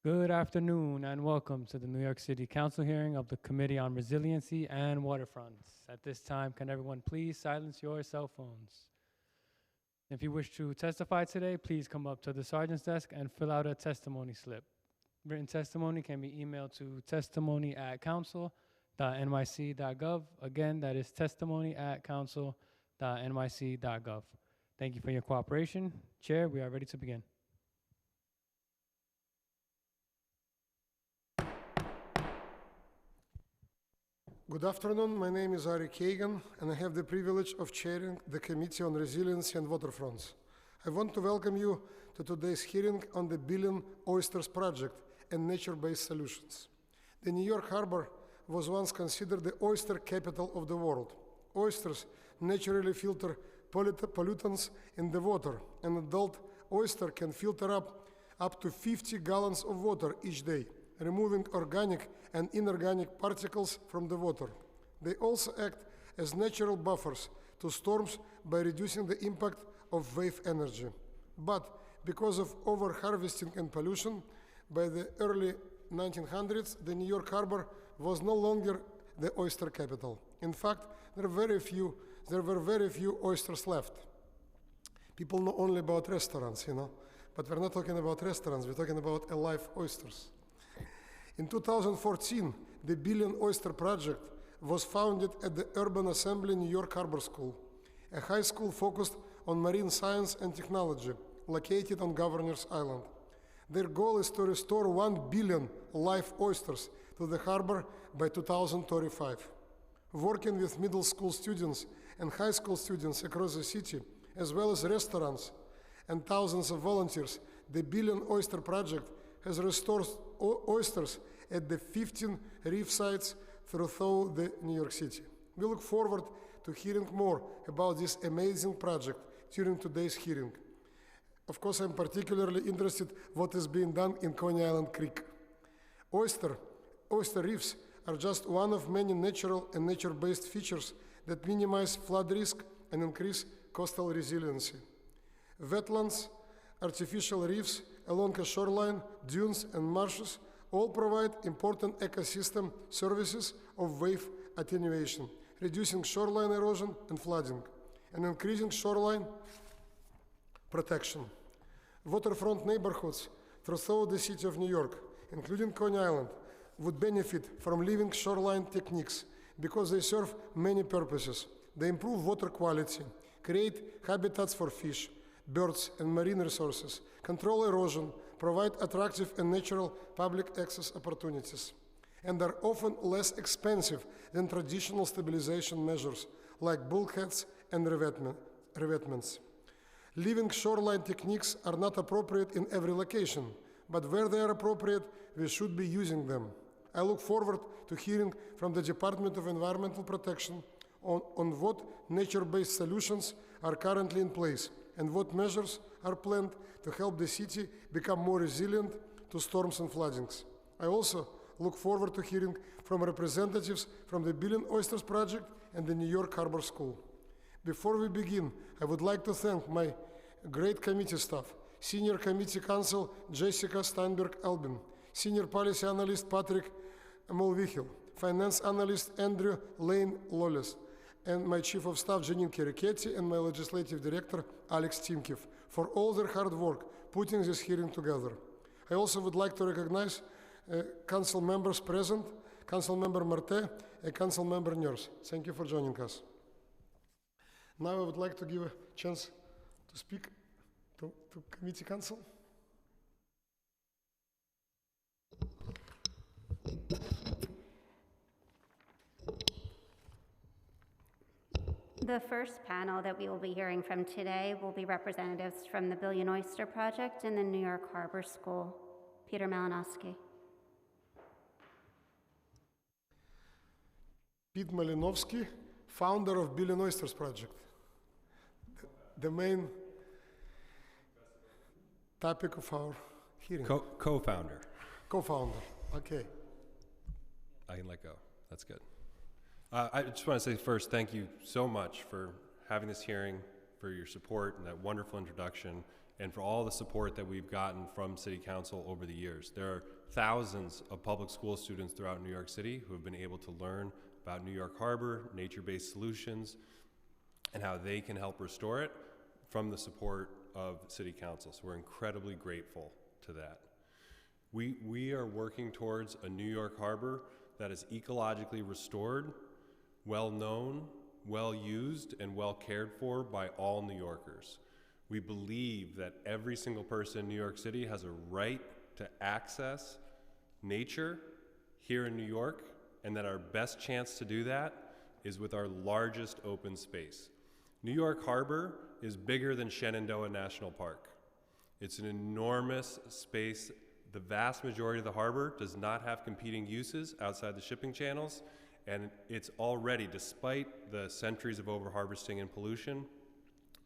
Good afternoon and welcome to the New York City Council hearing of the Committee on Resiliency and Waterfronts. At this time, can everyone please silence your cell phones? If you wish to testify today, please come up to the sergeant's desk and fill out a testimony slip. Written testimony can be emailed to testimony@council.nyc.gov. Again, that is testimony@council.nyc.gov. Thank you for your cooperation. Chair, we are ready to begin. Good afternoon, my name is Ari Kagan, and I have the privilege of chairing the Committee on Resiliency and Waterfronts. I want to welcome you to today's hearing on the Billion Oysters Project and nature-based solutions. The New York Harbor was once considered the oyster capital of the world. Oysters naturally filter pollutants in the water. An adult oyster can filter up to 50 gallons of water each day, removing organic and inorganic particles from the water. They also act as natural buffers to storms by reducing the impact of wave energy. But because of over-harvesting and pollution, by the early 1900s, the New York Harbor was no longer the oyster capital. In fact, there were very few oysters left. People know only about restaurants, but we're not talking about restaurants, we're talking about alive oysters. In 2014, the Billion Oyster Project was founded at the Urban Assembly New York Harbor School, a high school focused on marine science and technology located on Governor's Island. Their goal is to restore 1 billion live oysters to the harbor by 2035. Working with middle school students and high school students across the city, as well as restaurants and thousands of volunteers, the Billion Oyster Project has restored oysters at the 15 reef sites throughout the New York City. We look forward to hearing more about this amazing project during today's hearing. Of course, I'm particularly interested what is being done in Coney Island Creek. Oyster reefs are just one of many natural and nature-based features that minimize flood risk and increase coastal resiliency. Wetlands, artificial reefs along a shoreline, dunes, and marshes all provide important ecosystem services of wave attenuation, reducing shoreline erosion and flooding, and increasing shoreline protection. Waterfront neighborhoods throughout the city of New York, including Coney Island, would benefit from living shoreline techniques because they serve many purposes. They improve water quality, create habitats for fish, birds, and marine resources, control erosion, provide attractive and natural public access opportunities, and are often less expensive than traditional stabilization measures like bulkheads and revetments. Living shoreline techniques are not appropriate in every location, but where they are appropriate, we should be using them. I look forward to hearing from the Department of Environmental Protection on what nature-based solutions are currently in place and what measures are planned to help the city become more resilient to storms and floodings. I also look forward to hearing from representatives from the Billion Oysters Project and the New York Harbor School. Before we begin, I would like to thank my great committee staff, Senior Committee Counsel Jessica Steinberg-Albin, Senior Policy Analyst Patrick Mulvihill, Finance Analyst Andrew Lane Lawless, and my Chief of Staff Janine Kiriketti and my Legislative Director Alex Timkiv for all their hard work putting this hearing together. I also would like to recognize council members present, Council Member Marte and Council Member Nurse. Thank you for joining us. Now I would like to give a chance to speak to Committee Council. The first panel that we will be hearing from today will be representatives from the Billion Oyster Project and the New York Harbor School. Peter Malinowski. Pete Malinowski, founder of Billion Oysters Project. The main topic of our hearing. Co-founder. Co-founder, okay. I can let go, that's good. I just want to say first, thank you so much for having this hearing, for your support and that wonderful introduction. and for all the support that we've gotten from City Council over the years. There are thousands of public school students throughout New York City who have been able to learn about New York Harbor, nature-based solutions, and how they can help restore it from the support of City Council. So we're incredibly grateful to that. We are working towards a New York Harbor that is ecologically restored, well-known, well-used, and well cared for by all New Yorkers. We believe that every single person in New York City has a right to access nature here in New York, and that our best chance to do that is with our largest open space. New York Harbor is bigger than Shenandoah National Park. It's an enormous space. The vast majority of the harbor does not have competing uses outside the shipping channels, and it's already, despite the centuries of over-harvesting and pollution,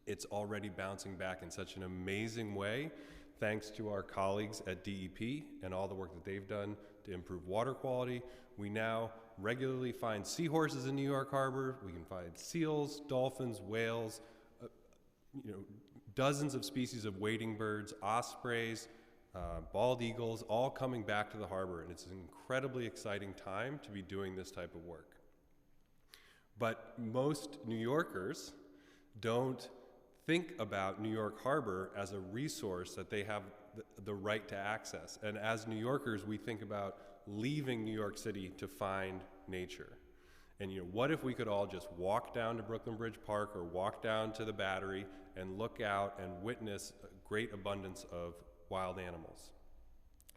it's already bouncing back in such an amazing way, thanks to our colleagues at DEP and all the work that they've done to improve water quality. We now regularly find seahorses in New York Harbor. We can find seals, dolphins, whales, dozens of species of wading birds, ospreys, bald eagles, all coming back to the harbor, and it's an incredibly exciting time to be doing this type of work. But most New Yorkers don't think about New York Harbor as a resource that they have the right to access. And as New Yorkers, we think about leaving New York City to find nature. And what if we could all just walk down to Brooklyn Bridge Park or walk down to the Battery and look out and witness a great abundance of wild animals?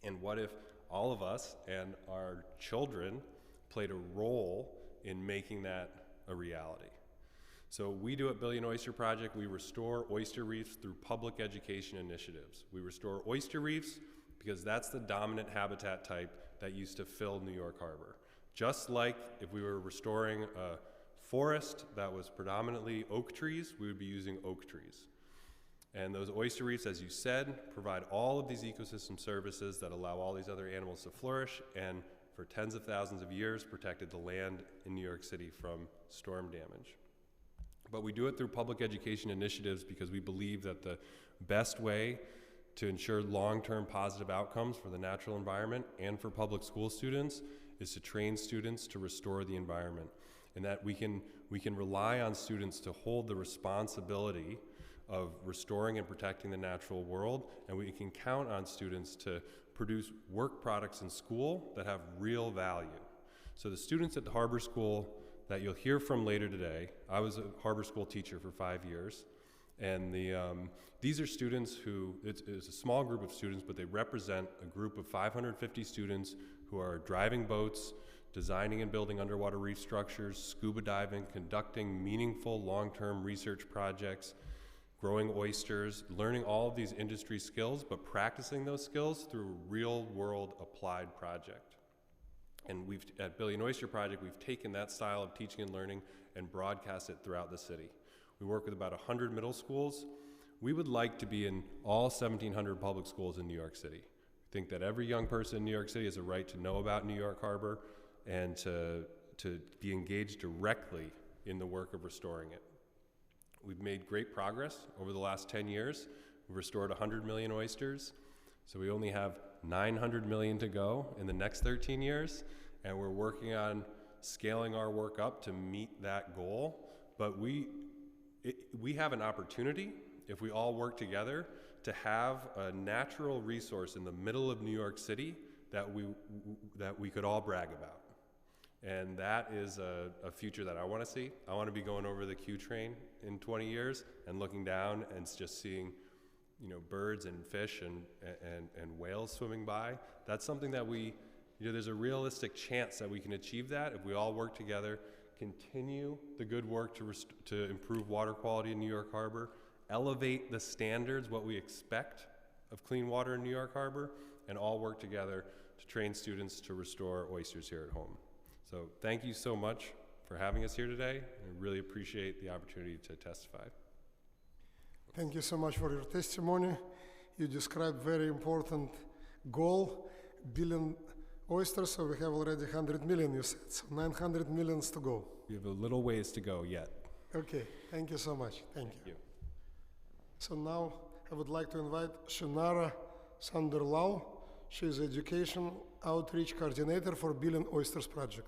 And what if all of us and our children played a role in making that a reality? So we do at Billion Oyster Project, we restore oyster reefs through public education initiatives. We restore oyster reefs because that's the dominant habitat type that used to fill New York Harbor. Just like if we were restoring a forest that was predominantly oak trees, we would be using oak trees. And those oyster reefs, as you said, provide all of these ecosystem services that allow all these other animals to flourish, and for tens of thousands of years protected the land in New York City from storm damage. But we do it through public education initiatives because we believe that the best way to ensure long-term positive outcomes for the natural environment and for public school students is to train students to restore the environment, and that we can rely on students to hold the responsibility of restoring and protecting the natural world, and we can count on students to produce work products in school that have real value. So the students at the Harbor School that you'll hear from later today, I was a Harbor School teacher for 5 years, and these are students who, it's a small group of students, but they represent a group of 550 students who are driving boats, designing and building underwater reef structures, scuba diving, conducting meaningful long-term research projects, growing oysters, learning all of these industry skills, but practicing those skills through a real-world applied project. And at Billion Oyster Project, we've taken that style of teaching and learning and broadcast it throughout the city. We work with about 100 middle schools. We would like to be in all 1,700 public schools in New York City. We think that every young person in New York City has a right to know about New York Harbor and to be engaged directly in the work of restoring it. We've made great progress over the last 10 years. We've restored 100 million oysters, so we only have 900 million to go in the next 13 years, and we're working on scaling our work up to meet that goal. But we have an opportunity, if we all work together, to have a natural resource in the middle of New York City that we could all brag about. And that is a future that I want to see. I want to be going over the Q train in 20 years and looking down and just seeing birds and fish and whales swimming by. That's something that there's a realistic chance that we can achieve that if we all work together, continue the good work to improve water quality in New York Harbor, elevate the standards, what we expect of clean water in New York Harbor, and all work together to train students to restore oysters here at home. So thank you so much for having us here today. I really appreciate the opportunity to testify. Thank you so much for your testimony. You described very important goal, billion oysters, so we have already 100 million, you said, so 900 millions to go. We have a little ways to go yet. Okay, thank you so much. Thank you. So now I would like to invite Shinara Sanderlau. She is Education Outreach Coordinator for Billion Oysters Project.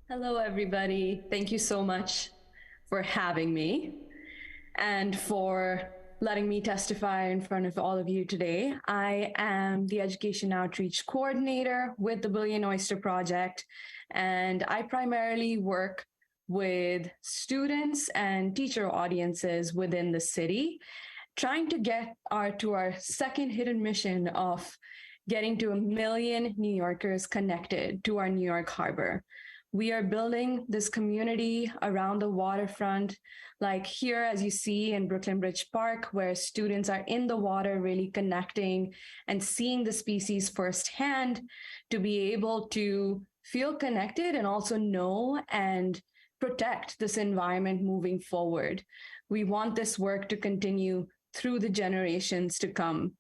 Hello, everybody. Thank you so much for having me and for letting me testify in front of all of you today. I am the Education Outreach Coordinator with the Billion Oyster Project, and I primarily work with students and teacher audiences within the city, trying to get to our second hidden mission of getting to 1 million New Yorkers connected to our New York Harbor. We are building this community around the waterfront, like here, as you see in Brooklyn Bridge Park, where students are in the water, really connecting and seeing the species firsthand to be able to feel connected and also know and protect this environment moving forward. We want this work to continue through the generations to come.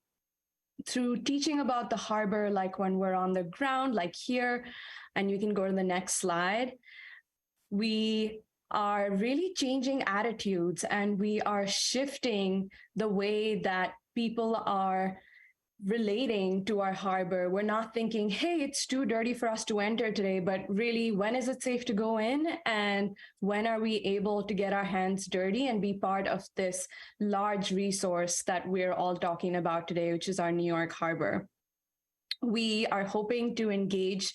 Through teaching about the harbor, like when we're on the ground, like here, and you can go to the next slide, we are really changing attitudes and we are shifting the way that people are relating to our harbor. We're not thinking, hey, it's too dirty for us to enter today, but really, when is it safe to go in? And when are we able to get our hands dirty and be part of this large resource that we're all talking about today, which is our New York Harbor? We are hoping to engage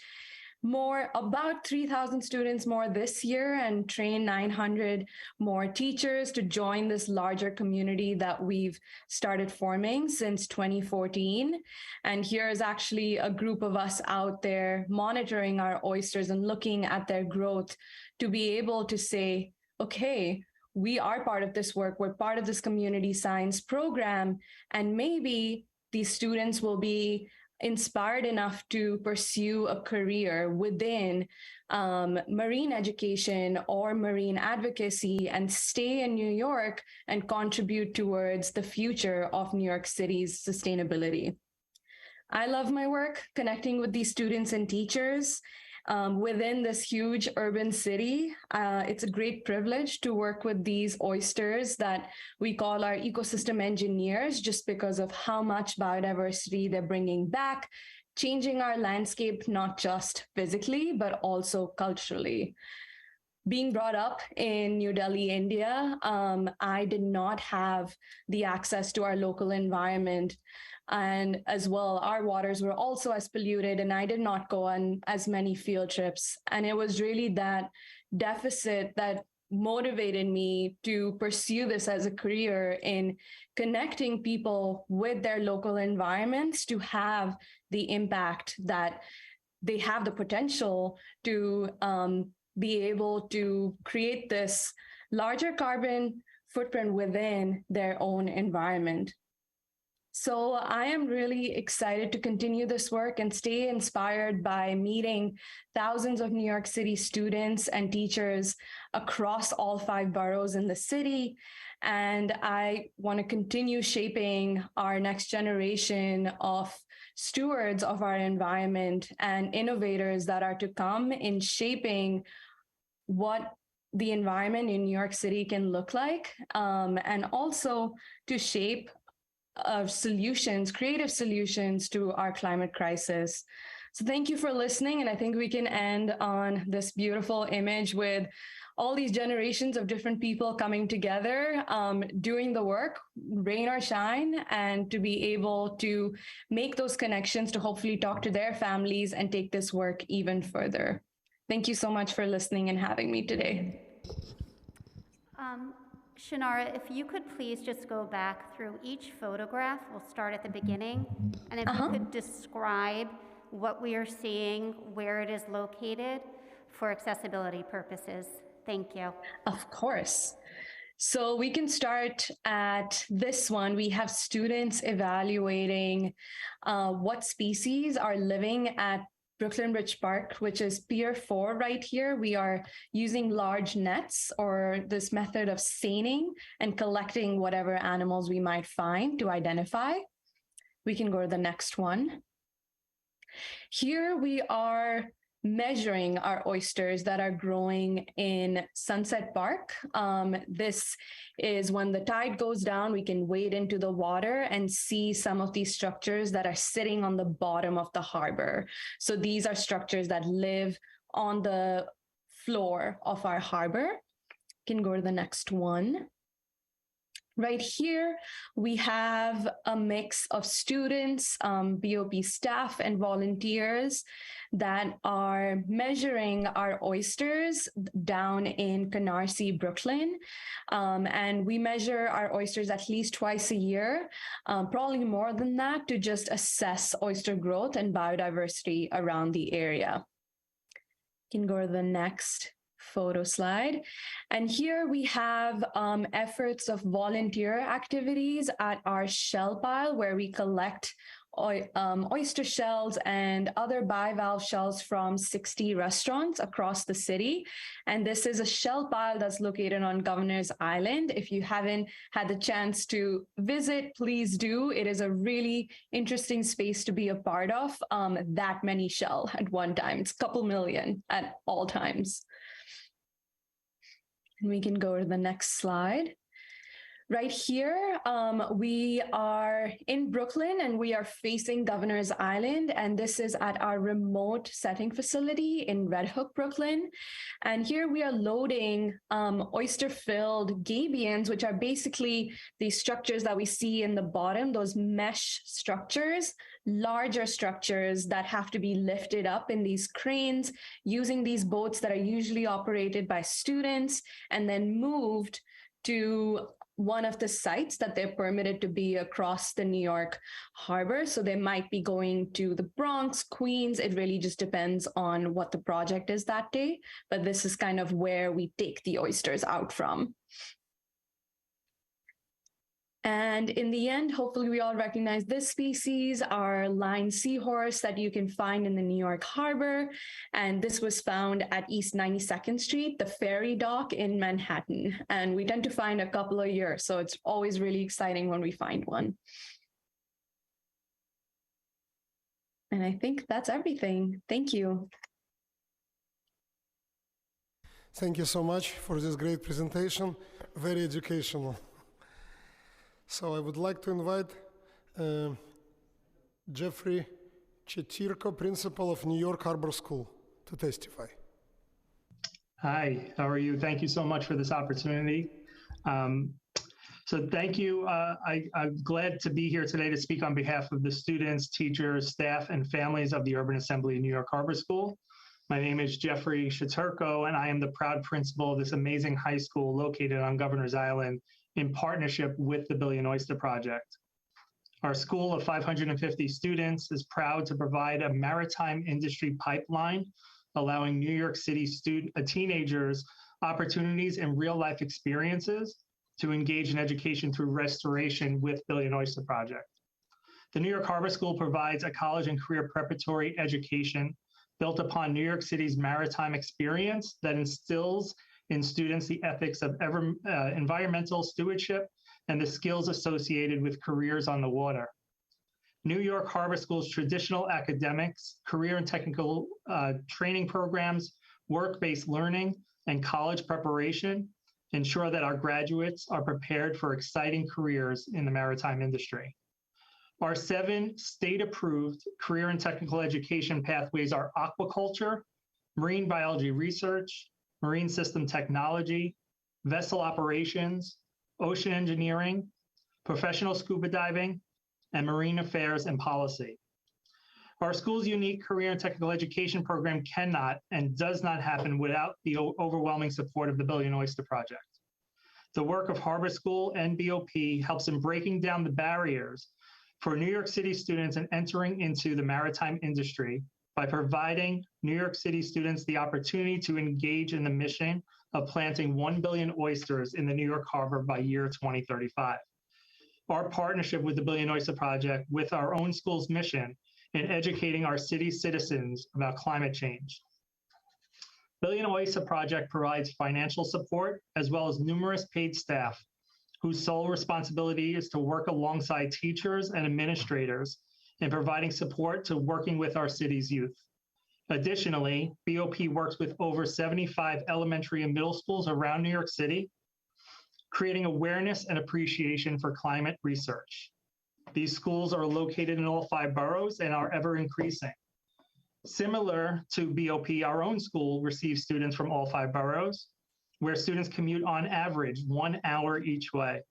about 3,000 students more this year and train 900 more teachers to join this larger community that we've started forming since 2014. And here is actually a group of us out there monitoring our oysters and looking at their growth to be able to say, okay, we are part of this work. We're part of this community science program. And maybe these students will be inspired enough to pursue a career within marine education or marine advocacy and stay in New York and contribute towards the future of New York City's sustainability. I love my work connecting with these students and teachers within this huge urban city. It's a great privilege to work with these oysters that we call our ecosystem engineers, just because of how much biodiversity they're bringing back, changing our landscape, not just physically, but also culturally. Being brought up in New Delhi, India, I did not have the access to our local environment. And as well, our waters were also as polluted, and I did not go on as many field trips. And it was really that deficit that motivated me to pursue this as a career in connecting people with their local environments to have the impact that they have the potential to be able to create this larger carbon footprint within their own environment. So I am really excited to continue this work and stay inspired by meeting thousands of New York City students and teachers across all 5 boroughs in the city. And I want to continue shaping our next generation of stewards of our environment and innovators that are to come in shaping what the environment in New York City can look like, and also to shape solutions, creative solutions to our climate crisis. So thank you for listening. And I think we can end on this beautiful image with all these generations of different people coming together, doing the work, rain or shine, and to be able to make those connections to hopefully talk to their families and take this work even further. Thank you so much for listening and having me today. Shinara, if you could please just go back through each photograph. We'll start at the beginning. And if you could describe what we are seeing, where it is located for accessibility purposes. Thank you. Of course. So we can start at this one. We have students evaluating what species are living at Brooklyn Bridge Park, which is Pier 4 right here. We are using large nets or this method of seining and collecting whatever animals we might find to identify. We can go to the next one. Here we are measuring our oysters that are growing in Sunset Park. This is when the tide goes down, we can wade into the water and see some of these structures that are sitting on the bottom of the harbor. So these are structures that live on the floor of our harbor. You can go to the next one. Right here, we have a mix of students, BOP staff, and volunteers that are measuring our oysters down in Canarsie, Brooklyn. And we measure our oysters at least twice a year, probably more than that, to just assess oyster growth and biodiversity around the area. You can go to the next photo slide. And here we have efforts of volunteer activities at our shell pile, where we collect oyster shells and other bivalve shells from 60 restaurants across the city. And this is a shell pile that's located on Governor's Island. If you haven't had the chance to visit, please do. It is a really interesting space to be a part of. That many shell at one time. It's a couple million at all times. And we can go to the next slide. Right here, we are in Brooklyn and we are facing Governor's Island. And this is at our remote setting facility in Red Hook, Brooklyn. And here we are loading oyster-filled gabions, which are basically the structures that we see in the bottom, those mesh structures, larger structures that have to be lifted up in these cranes using these boats that are usually operated by students and then moved to one of the sites that they're permitted to be across the New York harbor. So they might be going to the Bronx, Queens. It really just depends on what the project is that day. But this is kind of where we take the oysters out from. And in the end, hopefully we all recognize this species, our line seahorse that you can find in the New York harbor. And this was found at East 92nd Street, the ferry dock in Manhattan. And we tend to find a couple a year, so it's always really exciting when we find one. And I think that's everything. Thank you. Thank you so much for this great presentation, very educational. So I would like to invite Jeffrey Chetirko, principal of New York Harbor School, to testify. Hi, how are you? Thank you so much for this opportunity. So thank you. I'm glad to be here today to speak on behalf of the students, teachers, staff, and families of the Urban Assembly New York Harbor School. My name is Jeffrey Chetirko, and I am the proud principal of this amazing high school located on Governor's Island in partnership with the Billion Oyster Project. Our school of 550 students is proud to provide a maritime industry pipeline, allowing New York City teenagers opportunities and real-life experiences to engage in education through restoration with Billion Oyster Project. The New York Harbor School provides a college and career preparatory education built upon New York City's maritime experience that instills in students the ethics of environmental stewardship and the skills associated with careers on the water. New York Harbor School's traditional academics, career and technical training programs, work-based learning, and college preparation ensure that our graduates are prepared for exciting careers in the maritime industry. Our 7 state-approved career and technical education pathways are aquaculture, marine biology research, marine system technology, vessel operations, ocean engineering, professional scuba diving, and marine affairs and policy. Our school's unique career and technical education program cannot and does not happen without the overwhelming support of the Billion Oyster Project. The work of Harbor School and BOP helps in breaking down the barriers for New York City students and entering into the maritime industry by providing New York City students the opportunity to engage in the mission of planting 1 billion oysters in the New York Harbor by year 2035. Our partnership with the Billion Oyster Project with our own school's mission in educating our city's citizens about climate change. Billion Oyster Project provides financial support as well as numerous paid staff whose sole responsibility is to work alongside teachers and administrators in providing support to working with our city's youth. Additionally, BOP works with over 75 elementary and middle schools around New York City, creating awareness and appreciation for climate research. These schools are located in all 5 boroughs and are ever increasing. Similar to BOP, our own school receives students from all 5 boroughs, where students commute on average 1 hour each way.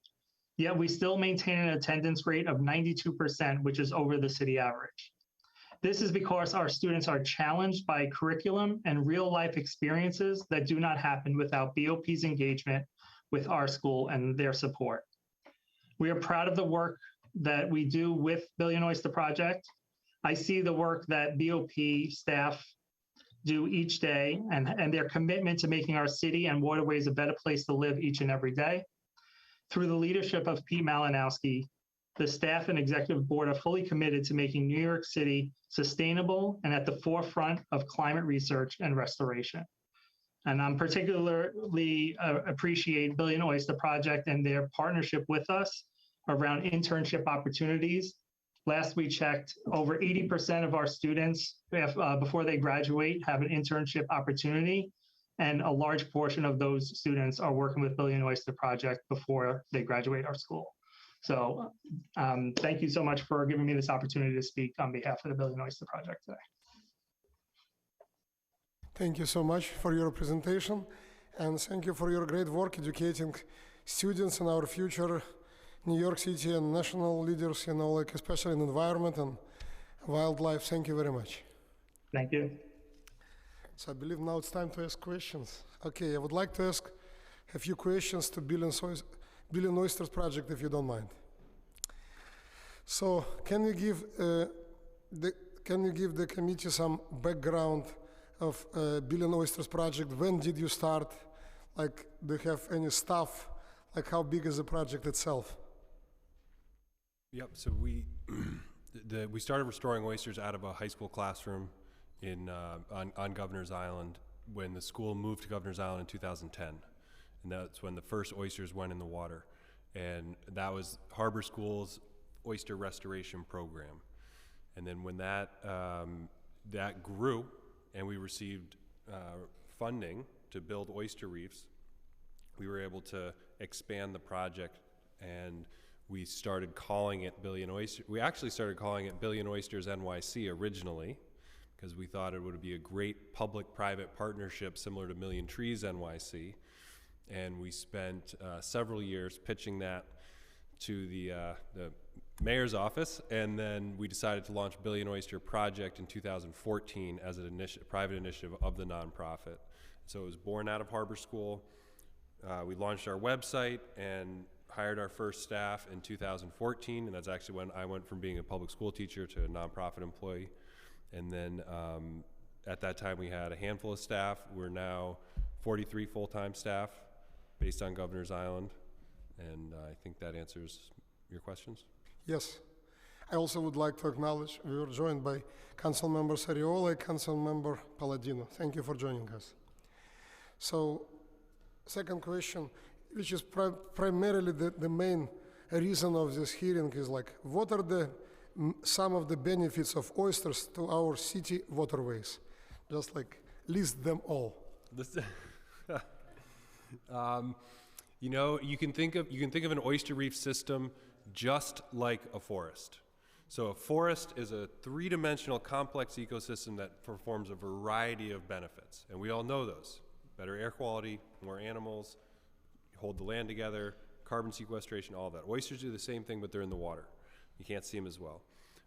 Yet we still maintain an attendance rate of 92%, which is over the city average. This is because our students are challenged by curriculum and real-life experiences that do not happen without BOP's engagement with our school and their support. We are proud of the work that we do with Billion Oyster Project. I see the work that BOP staff do each day and their commitment to making our city and waterways a better place to live each and every day. Through the leadership of Pete Malinowski, the staff and executive board are fully committed to making New York City sustainable and at the forefront of climate research and restoration. And I'm particularly appreciate Billion Oyster Project and their partnership with us around internship opportunities. Last we checked, over 80% of our students, before they graduate, have an internship opportunity, and a large portion of those students are working with Billion Oyster Project before they graduate our school. So thank you so much for giving me this opportunity to speak on behalf of the Billion Oyster Project today. Thank you so much for your presentation, and thank you for your great work educating students in our future New York City and national leaders, you know, like especially in environment and wildlife. Thank you very much. Thank you. So I believe now it's time to ask questions. Okay, I would like to ask a few questions to Billion Oysters Project, if you don't mind. So can you give the committee some background of Billion Oysters Project? When did you start? Like, do you have any staff? Like, how big is the project itself? Yep, so we started restoring oysters out of a high school classroom on Governor's Island when the school moved to Governor's Island in 2010. And that's when the first oysters went in the water. And that was Harbor School's oyster restoration program. And then when that grew and we received funding to build oyster reefs, we were able to expand the project, and we started calling it Billion Oysters. We actually started calling it Billion Oysters NYC originally, because we thought it would be a great public-private partnership similar to Million Trees NYC. And we spent several years pitching that to the mayor's office, and then we decided to launch Billion Oyster Project in 2014 as an private initiative of the nonprofit. So it was born out of Harbor School. We launched our website and hired our first staff in 2014, and that's actually when I went from being a public school teacher to a nonprofit employee. And then at that time we had a handful of staff. We're now 43 full-time staff based on Governor's Island, and I think that answers your questions. Yes. I also would like to acknowledge we were joined by Council Member Sariola and Council Member Palladino. Thank you for joining us. So, second question, which is primarily the main reason of this hearing, is like, what are some of the benefits of oysters to our city waterways? Just like list them all. You know, you can think of an oyster reef system just like a forest. So a forest is a three-dimensional complex ecosystem that performs a variety of benefits, and we all know those. Better air quality, more animals, hold the land together, carbon sequestration, all of that. Oysters do the same thing, but they're in the water. You can't see them as well.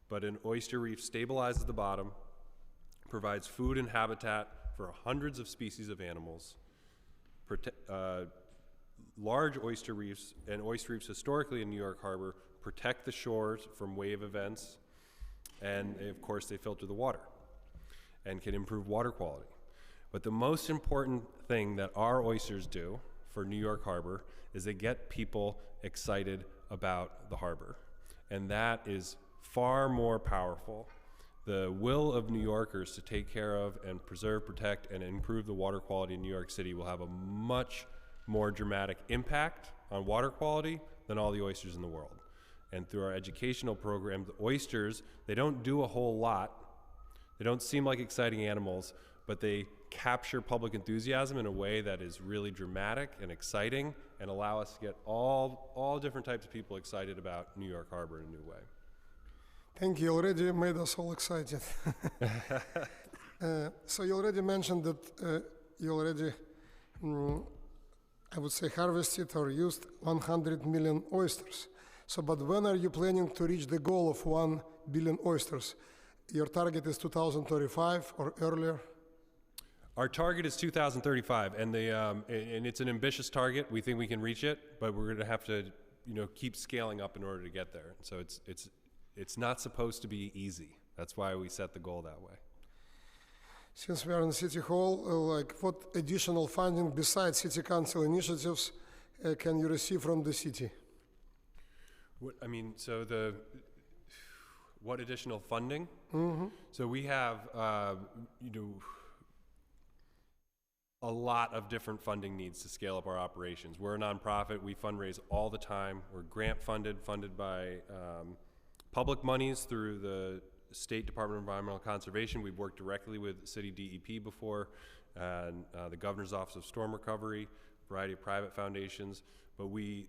But an oyster reef stabilizes the bottom, provides food and habitat for hundreds of species of animals. Large oyster reefs and oyster reefs historically in New York Harbor protect the shores from wave events, and of course they filter the water and can improve water quality. But the most important thing that our oysters do for New York Harbor is they get people excited about the harbor, and that is far more powerful. The will of New Yorkers to take care of and preserve, protect, and improve the water quality in New York City will have a much more dramatic impact on water quality than all the oysters in the world. And through our educational programs, the oysters, they don't do a whole lot. They don't seem like exciting animals, but they capture public enthusiasm in a way that is really dramatic and exciting and allow us to get all different types of people excited about New York Harbor in a new way. Thank you. You already made us all excited. So you already mentioned that you already, I would say, harvested or used 100 million oysters. So, but when are you planning to reach the goal of 1 billion oysters? Your target is 2035 or earlier? Our target is 2035, and and it's an ambitious target. We think we can reach it, but we're going to have to, keep scaling up in order to get there. So it's not supposed to be easy. That's why we set the goal that way. Since we are in City Hall, what additional funding besides City Council initiatives can you receive from the city? What additional funding? Mm-hmm. So we have, a lot of different funding needs to scale up our operations. We're a nonprofit. We fundraise all the time. We're grant funded by public monies through the State Department of Environmental Conservation. We've worked directly with City DEP before, and the Governor's Office of Storm Recovery, a variety of private foundations, but we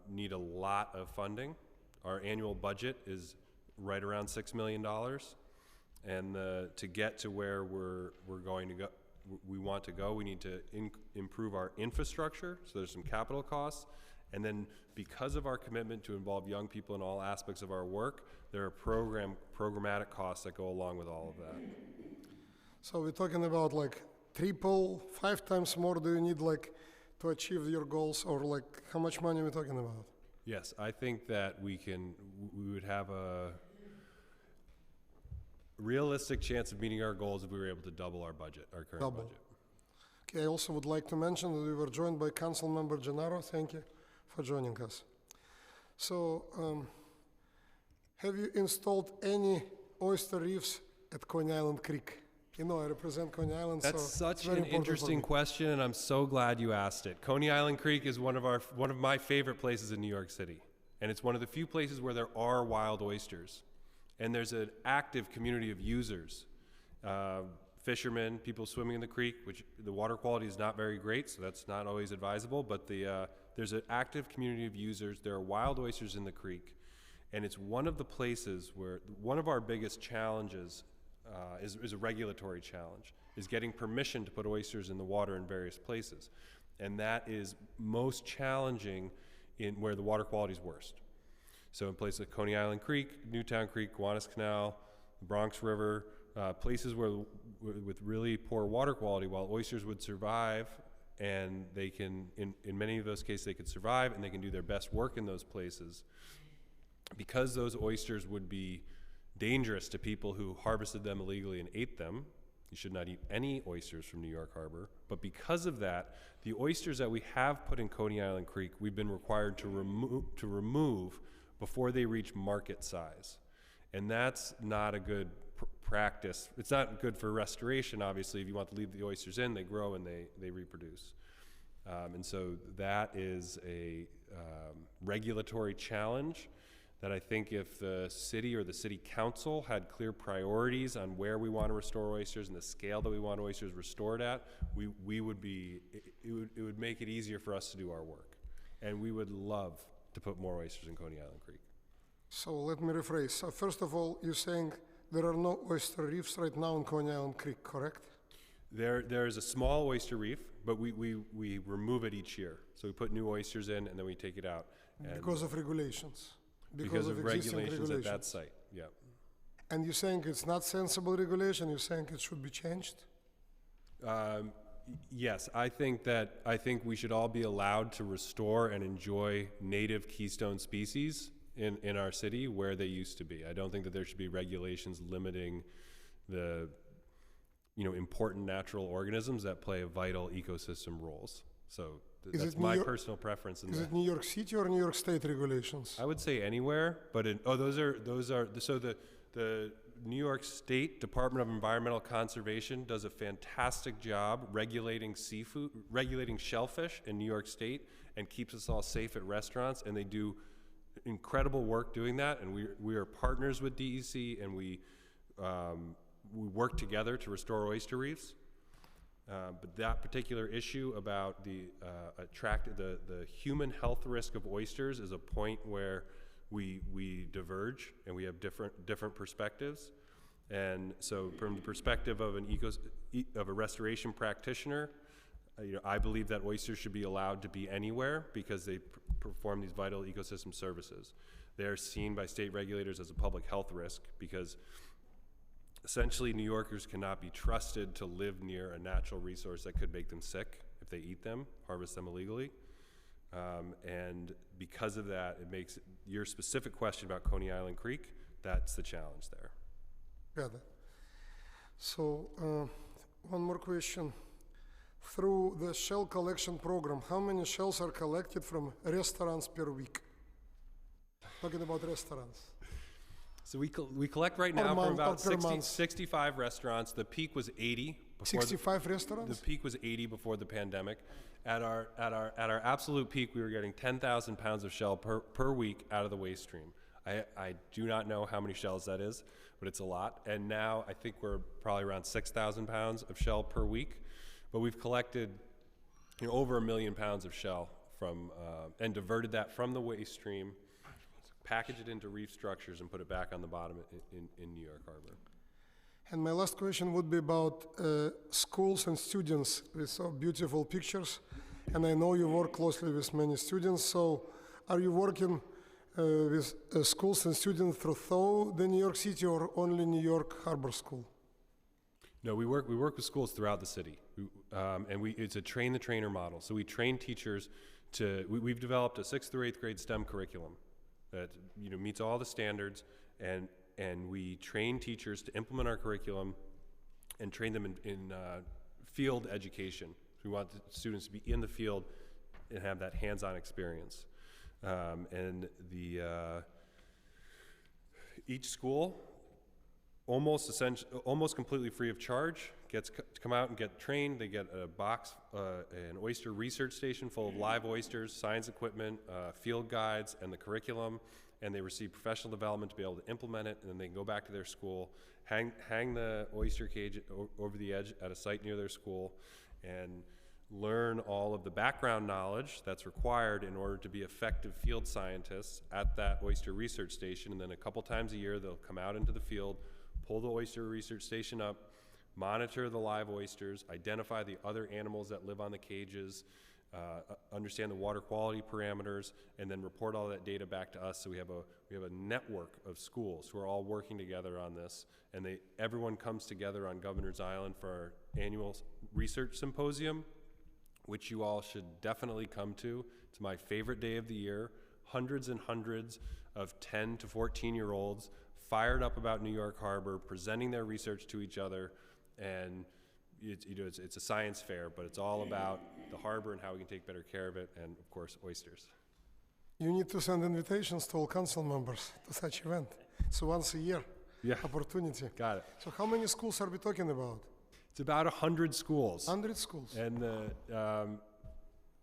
need a lot of funding. Our annual budget is right around $6 million, and to get to where we're going to go, we want to go, we need to improve our infrastructure, so there's some capital costs, and then because of our commitment to involve young people in all aspects of our work, there are programmatic costs that go along with all of that. So we're talking about triple, 5 times more do you need to achieve your goals, or how much money are we talking about? Yes, I think that we would have a realistic chance of meeting our goals if we were able to double our budget, our current budget. Okay, I also would like to mention that we were joined by Council Member Gennaro. Thank you for joining us. So, have you installed any oyster reefs at Coney Island Creek? I represent Coney Island, That's so such it's very an important for interesting me. question, and I'm so glad you asked it. Coney Island Creek is one of my favorite places in New York City, and it's one of the few places where there are wild oysters. And there's an active community of users, fishermen, people swimming in the creek, which the water quality is not very great, so that's not always advisable, but there's an active community of users. There are wild oysters in the creek, and it's one of the places where one of our biggest challenges is a regulatory challenge, is getting permission to put oysters in the water in various places. And that is most challenging in where the water quality is worst. So in places like Coney Island Creek, Newtown Creek, Gowanus Canal, the Bronx River, places with really poor water quality, while oysters would survive, and they can, in many of those cases, they could survive and they can do their best work in those places. Because those oysters would be dangerous to people who harvested them illegally and ate them, you should not eat any oysters from New York Harbor. But because of that, the oysters that we have put in Coney Island Creek, we've been required to remove before they reach market size. And that's not a good practice. It's not good for restoration, obviously. If you want to leave the oysters in, they grow and they reproduce. And so that is a regulatory challenge that I think if the city or the city council had clear priorities on where we want to restore oysters and the scale that we want oysters restored at, it would make it easier for us to do our work. And we would love to put more oysters in Coney Island Creek. So let me rephrase. So first of all, you're saying there are no oyster reefs right now in Coney Island Creek, correct? There is a small oyster reef, but we remove it each year. So we put new oysters in and then we take it out. Because of regulations. Because of existing regulations at that site, yeah. And you're saying it's not sensible regulation, you're saying it should be changed? Yes, I think we should all be allowed to restore and enjoy native keystone species in our city where they used to be. I don't think that there should be regulations limiting the important natural organisms that play vital ecosystem roles. So that's my personal preference. Is it New York City or New York State regulations? I would say anywhere, but those are so the New York State Department of Environmental Conservation does a fantastic job regulating seafood, regulating shellfish in New York State, and keeps us all safe at restaurants, and they do incredible work doing that, and we are partners with DEC, and we work together to restore oyster reefs. But that particular issue about the human health risk of oysters is a point where we diverge and we have different perspectives. And so, from the perspective of a restoration practitioner, I believe that oysters should be allowed to be anywhere because they perform these vital ecosystem services. They are seen by state regulators as a public health risk because essentially New Yorkers cannot be trusted to live near a natural resource that could make them sick if they eat them, harvest them illegally. And because of that, it makes your specific question about Coney Island Creek, that's the challenge there. Got it. So, one more question. Through the shell collection program, how many shells are collected from restaurants per week? Talking about restaurants. So we collect right now from about 65 restaurants. The peak was 80. 65 restaurants? The peak was 80 before the pandemic. At our absolute peak, we were getting 10,000 pounds of shell per week out of the waste stream. I do not know how many shells that is, but it's a lot. And now I think we're probably around 6,000 pounds of shell per week. But we've collected over 1 million pounds of shell from and diverted that from the waste stream, package it into reef structures, and put it back on the bottom in New York Harbor. And my last question would be about schools and students with so beautiful pictures. And I know you work closely with many students. So are you working with schools and students throughout the New York City or only New York Harbor School? No, we work with schools throughout the city, it's a train the trainer model. So we train teachers we've developed a 6th through 8th grade STEM curriculum that meets all the standards, and we train teachers to implement our curriculum and train them in field education. So we want the students to be in the field and have that hands-on experience. And each school, almost completely free of charge, gets to come out and get trained. They get a box, an oyster research station full of live oysters, science equipment, field guides, and the curriculum, and they receive professional development to be able to implement it, and then they can go back to their school, hang the oyster cage over the edge at a site near their school, and learn all of the background knowledge that's required in order to be effective field scientists at that oyster research station. And then a couple times a year, they'll come out into the field, pull the oyster research station up, monitor the live oysters, identify the other animals that live on the cages, understand the water quality parameters, and then report all that data back to us. So we have a network of schools who are all working together on this, and everyone comes together on Governor's Island for our annual research symposium, which you all should definitely come to. It's my favorite day of the year. Hundreds and hundreds of 10 to 14-year-olds fired up about New York Harbor, presenting their research to each other, and it's a science fair, but it's all about the harbor and how we can take better care of it, and of course, oysters. You need to send invitations to all council members to such event. It's a once a year opportunity. Got it. So how many schools are we talking about? It's about 100 schools. 100 schools. And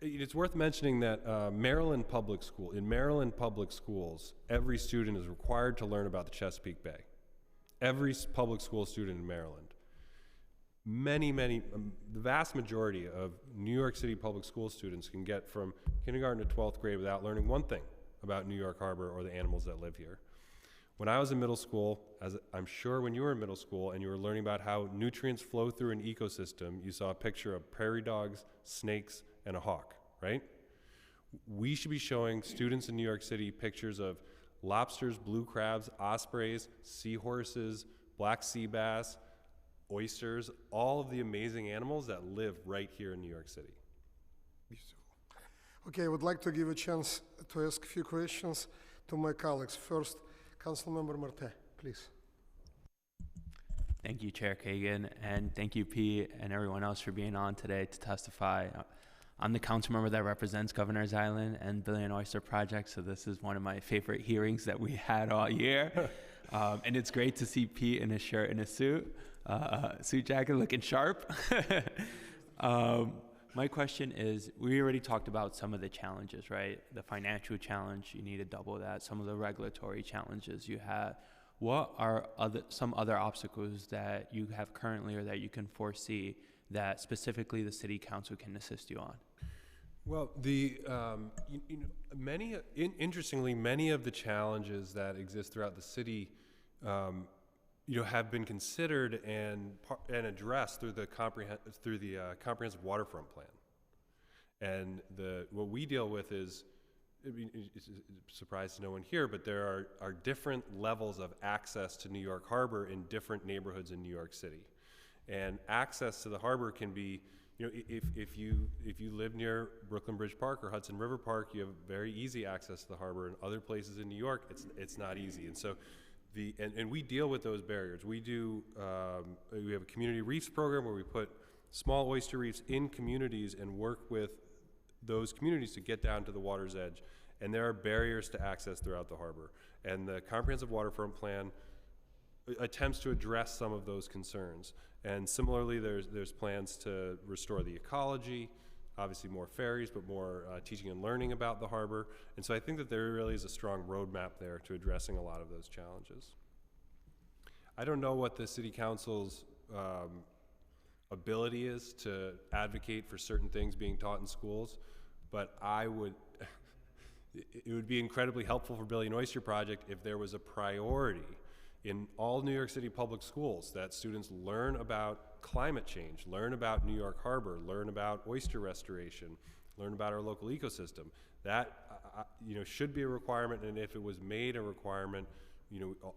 it's worth mentioning that in Maryland public schools, every student is required to learn about the Chesapeake Bay. Every public school student in Maryland. The vast majority of New York City public school students can get from kindergarten to 12th grade without learning one thing about New York Harbor or the animals that live here. When I was in middle school, as I'm sure when you were in middle school and you were learning about how nutrients flow through an ecosystem, you saw a picture of prairie dogs, snakes, and a hawk, right? We should be showing students in New York City pictures of lobsters, blue crabs, ospreys, seahorses, black sea bass, oysters, all of the amazing animals that live right here in New York City. Beautiful. Okay, I would like to give a chance to ask a few questions to my colleagues. First, Councilmember Marte, please. Thank you, Chair Kagan, and thank you, Pete, and everyone else for being on today to testify. I'm the council member that represents Governor's Island and Billion Oyster Project, so this is one of my favorite hearings that we had all year. And it's great to see Pete in his shirt and his suit jacket looking sharp. My question is, we already talked about some of the challenges, right? The financial challenge, you need to double that. Some of the regulatory challenges you have. what are some other obstacles that you have currently or that you can foresee that specifically the city council can assist you on? Well, interestingly, many of the challenges that exist throughout the city, have been considered and addressed through the comprehensive waterfront plan. And what we deal with is, it's a surprise to no one here, but there are different levels of access to New York Harbor in different neighborhoods in New York City. And access to the harbor can be, if you live near Brooklyn Bridge Park or Hudson River Park, you have very easy access to the harbor. In other places in New York, it's not easy. And so and we deal with those barriers. We have a community reefs program where we put small oyster reefs in communities and work with those communities to get down to the water's edge. And there are barriers to access throughout the harbor. And the comprehensive waterfront plan attempts to address some of those concerns. And similarly, there's plans to restore the ecology, obviously more ferries, but more teaching and learning about the harbor. And so I think that there really is a strong roadmap there to addressing a lot of those challenges. I don't know what the city council's ability is to advocate for certain things being taught in schools, but it would be incredibly helpful for Billy and Oyster Project if there was a priority in all New York City public schools that students learn about climate change, learn about New York Harbor, learn about oyster restoration, learn about our local ecosystem. That should be a requirement, and if it was made a requirement,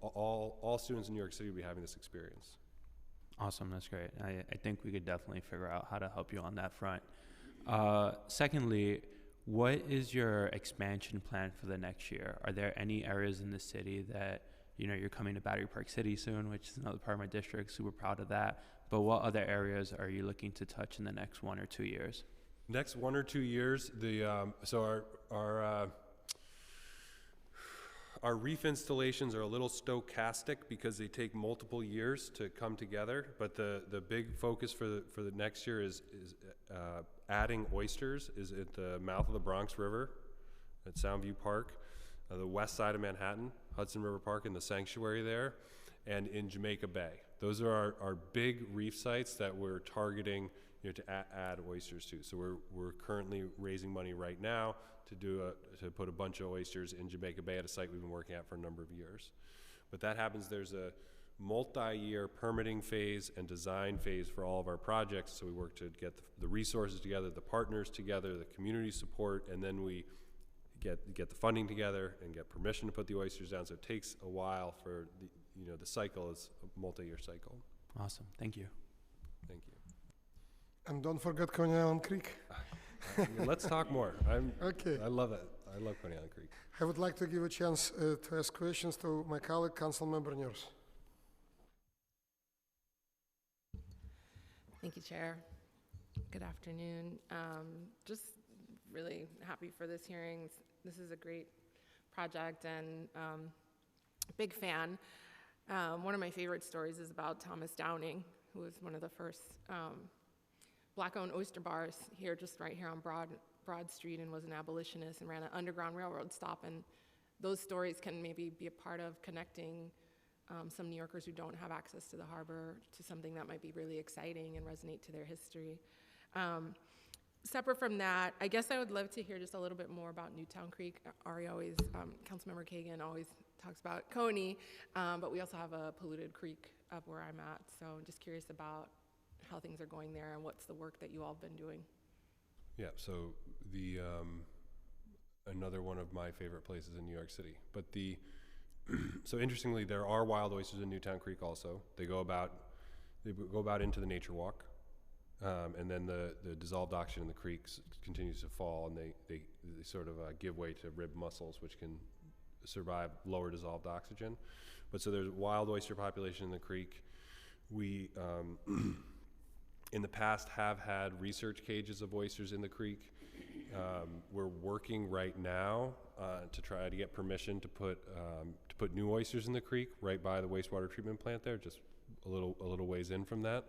all students in New York City would be having this experience. Awesome, that's great. I think we could definitely figure out how to help you on that front. Secondly, what is your expansion plan for the next year? Are there any areas in the city that, you're coming to Battery Park City soon, which is another part of my district, super proud of that. But what other areas are you looking to touch in the next 1 or 2 years? Next 1 or 2 years, our reef installations are a little stochastic because they take multiple years to come together. But the big focus for the next year is adding oysters is at the mouth of the Bronx River at Soundview Park, the west side of Manhattan, Hudson River Park, and the sanctuary there, and in Jamaica Bay. Those are our big reef sites that we're targeting to add oysters to. So we're currently raising money right now to put a bunch of oysters in Jamaica Bay at a site we've been working at for a number of years. But that happens, there's a multi-year permitting phase and design phase for all of our projects. So we work to get the resources together, the partners together, the community support, and then we get the funding together and get permission to put the oysters down. So it takes a while for the cycle is a multi-year cycle. Awesome, thank you. Thank you. And don't forget Coney Island Creek. Let's talk more. Okay. I love it. I love Coney Island Creek. I would like to give a chance to ask questions to my colleague, Councilmember Nurs. Thank you, Chair. Good afternoon. Just really happy for this hearing. This is a great project and big fan. One of my favorite stories is about Thomas Downing, who was one of the first Black-owned oyster bars here, right here on Broad Street, and was an abolitionist and ran an Underground Railroad stop. And those stories can maybe be a part of connecting some New Yorkers who don't have access to the harbor to something that might be really exciting and resonate to their history. Separate from that, I guess I would love to hear just a little bit more about Newtown Creek. Ari always, Councilmember Kagan always talks about Coney, but we also have a polluted creek up where I'm at. So I'm just curious about how things are going there and what's the work that you all have been doing. Yeah, so another one of my favorite places in New York City. But so interestingly, there are wild oysters in Newtown Creek also. They go about into the nature walk. And then the dissolved oxygen in the creek continues to fall, and they sort of give way to rib mussels, which can survive lower dissolved oxygen. But so there's a wild oyster population in the creek. We, in the past, have had research cages of oysters in the creek. We're working right now to try to get permission to put new oysters in the creek right by the wastewater treatment plant there, just a little ways in from that.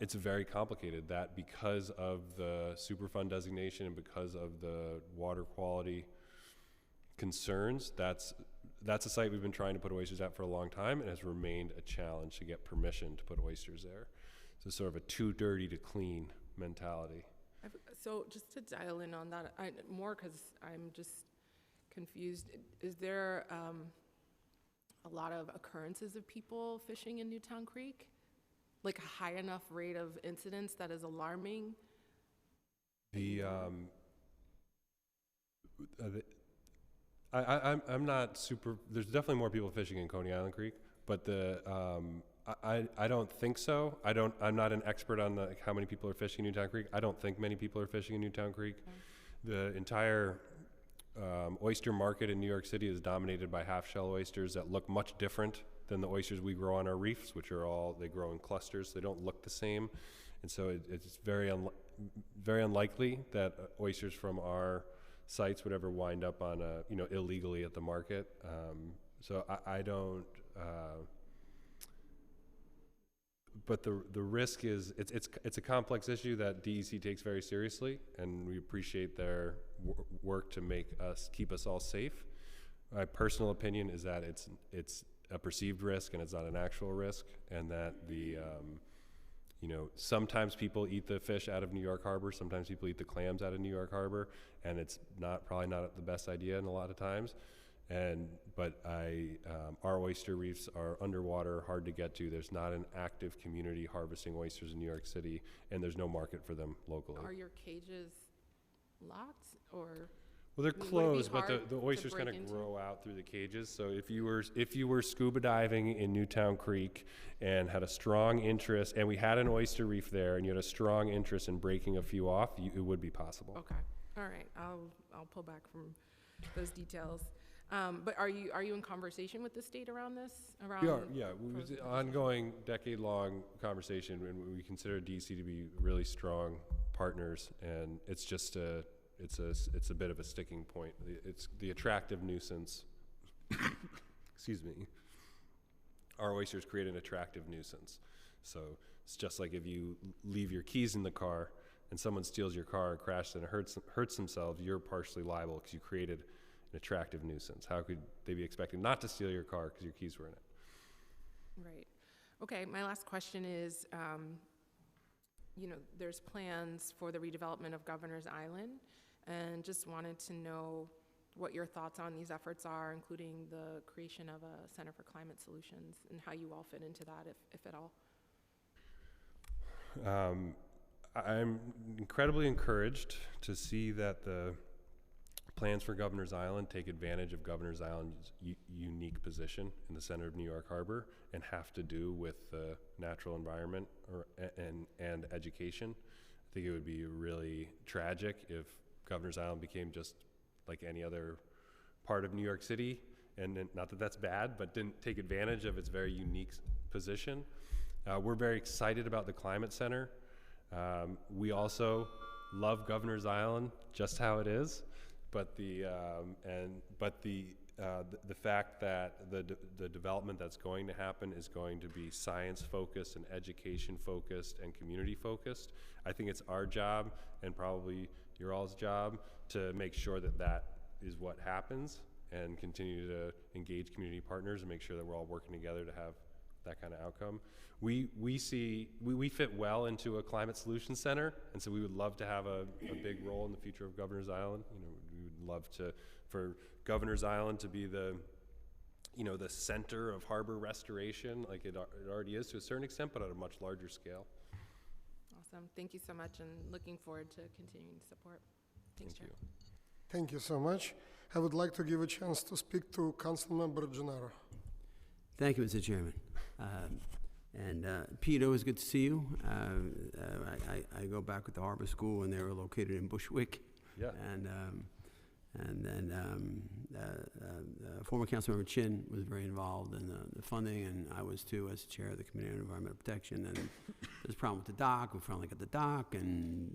It's very complicated that because of the Superfund designation and because of the water quality concerns, that's that's a site we've been trying to put oysters at for a long time, and has remained a challenge to get permission to put oysters there. So sort of a too dirty to clean mentality. So just to dial in on that more, because I'm just confused. Is there a lot of occurrences of people fishing in Newtown Creek? Like a high enough rate of incidents that is alarming? I'm not super, there's definitely more people fishing in Coney Island Creek, but I don't think so. I'm not an expert on how many people are fishing in Newtown Creek. I don't think many people are fishing in Newtown Creek. Okay. The entire oyster market in New York City is dominated by half-shell oysters that look much different than the oysters we grow on our reefs, which are they grow in clusters. So they don't look the same. And so it's very unlikely that oysters from our sites would ever wind up on illegally at the market. So I don't, but the risk is, it's a complex issue that DEC takes very seriously, and we appreciate their work to keep us all safe. My personal opinion is that it's a perceived risk and it's not an actual risk, and that sometimes people eat the fish out of New York Harbor, sometimes people eat the clams out of New York Harbor, and it's probably not the best idea in a lot of times. But our oyster reefs are underwater, hard to get to. There's not an active community harvesting oysters in New York City, and there's no market for them locally. Are your cages locked, or? Well, they're closed, but the oysters kind of grow out through the cages. So if you were scuba diving in Newtown Creek and had a strong interest, and we had an oyster reef there, and you had a strong interest in breaking a few off, it would be possible. Okay, all right. I'll pull back from those details. But are you in conversation with the state around this? We are, yeah. It was an ongoing, decade-long conversation, and we consider DC to be really strong partners, and it's just it's a bit of a sticking point. It's the attractive nuisance. Excuse me. Our oysters create an attractive nuisance. So it's just like if you leave your keys in the car and someone steals your car and crashes and hurts themselves, you're partially liable because you created an attractive nuisance. How could they be expected not to steal your car because your keys were in it? Right. Okay, my last question is, there's plans for the redevelopment of Governor's Island, and just wanted to know what your thoughts on these efforts are, including the creation of a Center for Climate Solutions, and how you all fit into that, if at all. I'm incredibly encouraged to see that the plans for Governor's Island take advantage of Governor's Island's unique position in the center of New York Harbor and have to do with the natural environment and education. I think it would be really tragic if Governor's Island became just like any other part of New York City, and not that that's bad, but didn't take advantage of its very unique position. We're very excited about the Climate Center. We also love Governor's Island just how it is, but the fact that the development that's going to happen is going to be science focused and education focused and community focused. I think it's our job, and probably your all's job, to make sure that that is what happens, and continue to engage community partners and make sure that we're all working together to have that kind of outcome. We fit well into a climate solutions center, and so we would love to have a big role in the future of Governor's Island. We would love for Governor's Island to be the center of harbor restoration, like it already is to a certain extent, but at a much larger scale. Awesome. Thank you so much, and looking forward to continuing to support. Thanks, Chair. Thank you so much. I would like to give a chance to speak to Councilmember Gennaro. Thank you, Mr. Chairman. Pete, always good to see you. I go back with the Harbor School, and they were located in Bushwick. Yeah. And then former Councilmember Chin was very involved in the funding, and I was too, as chair of the Committee on Environmental Protection. And there's a problem with the dock. We finally got the dock, and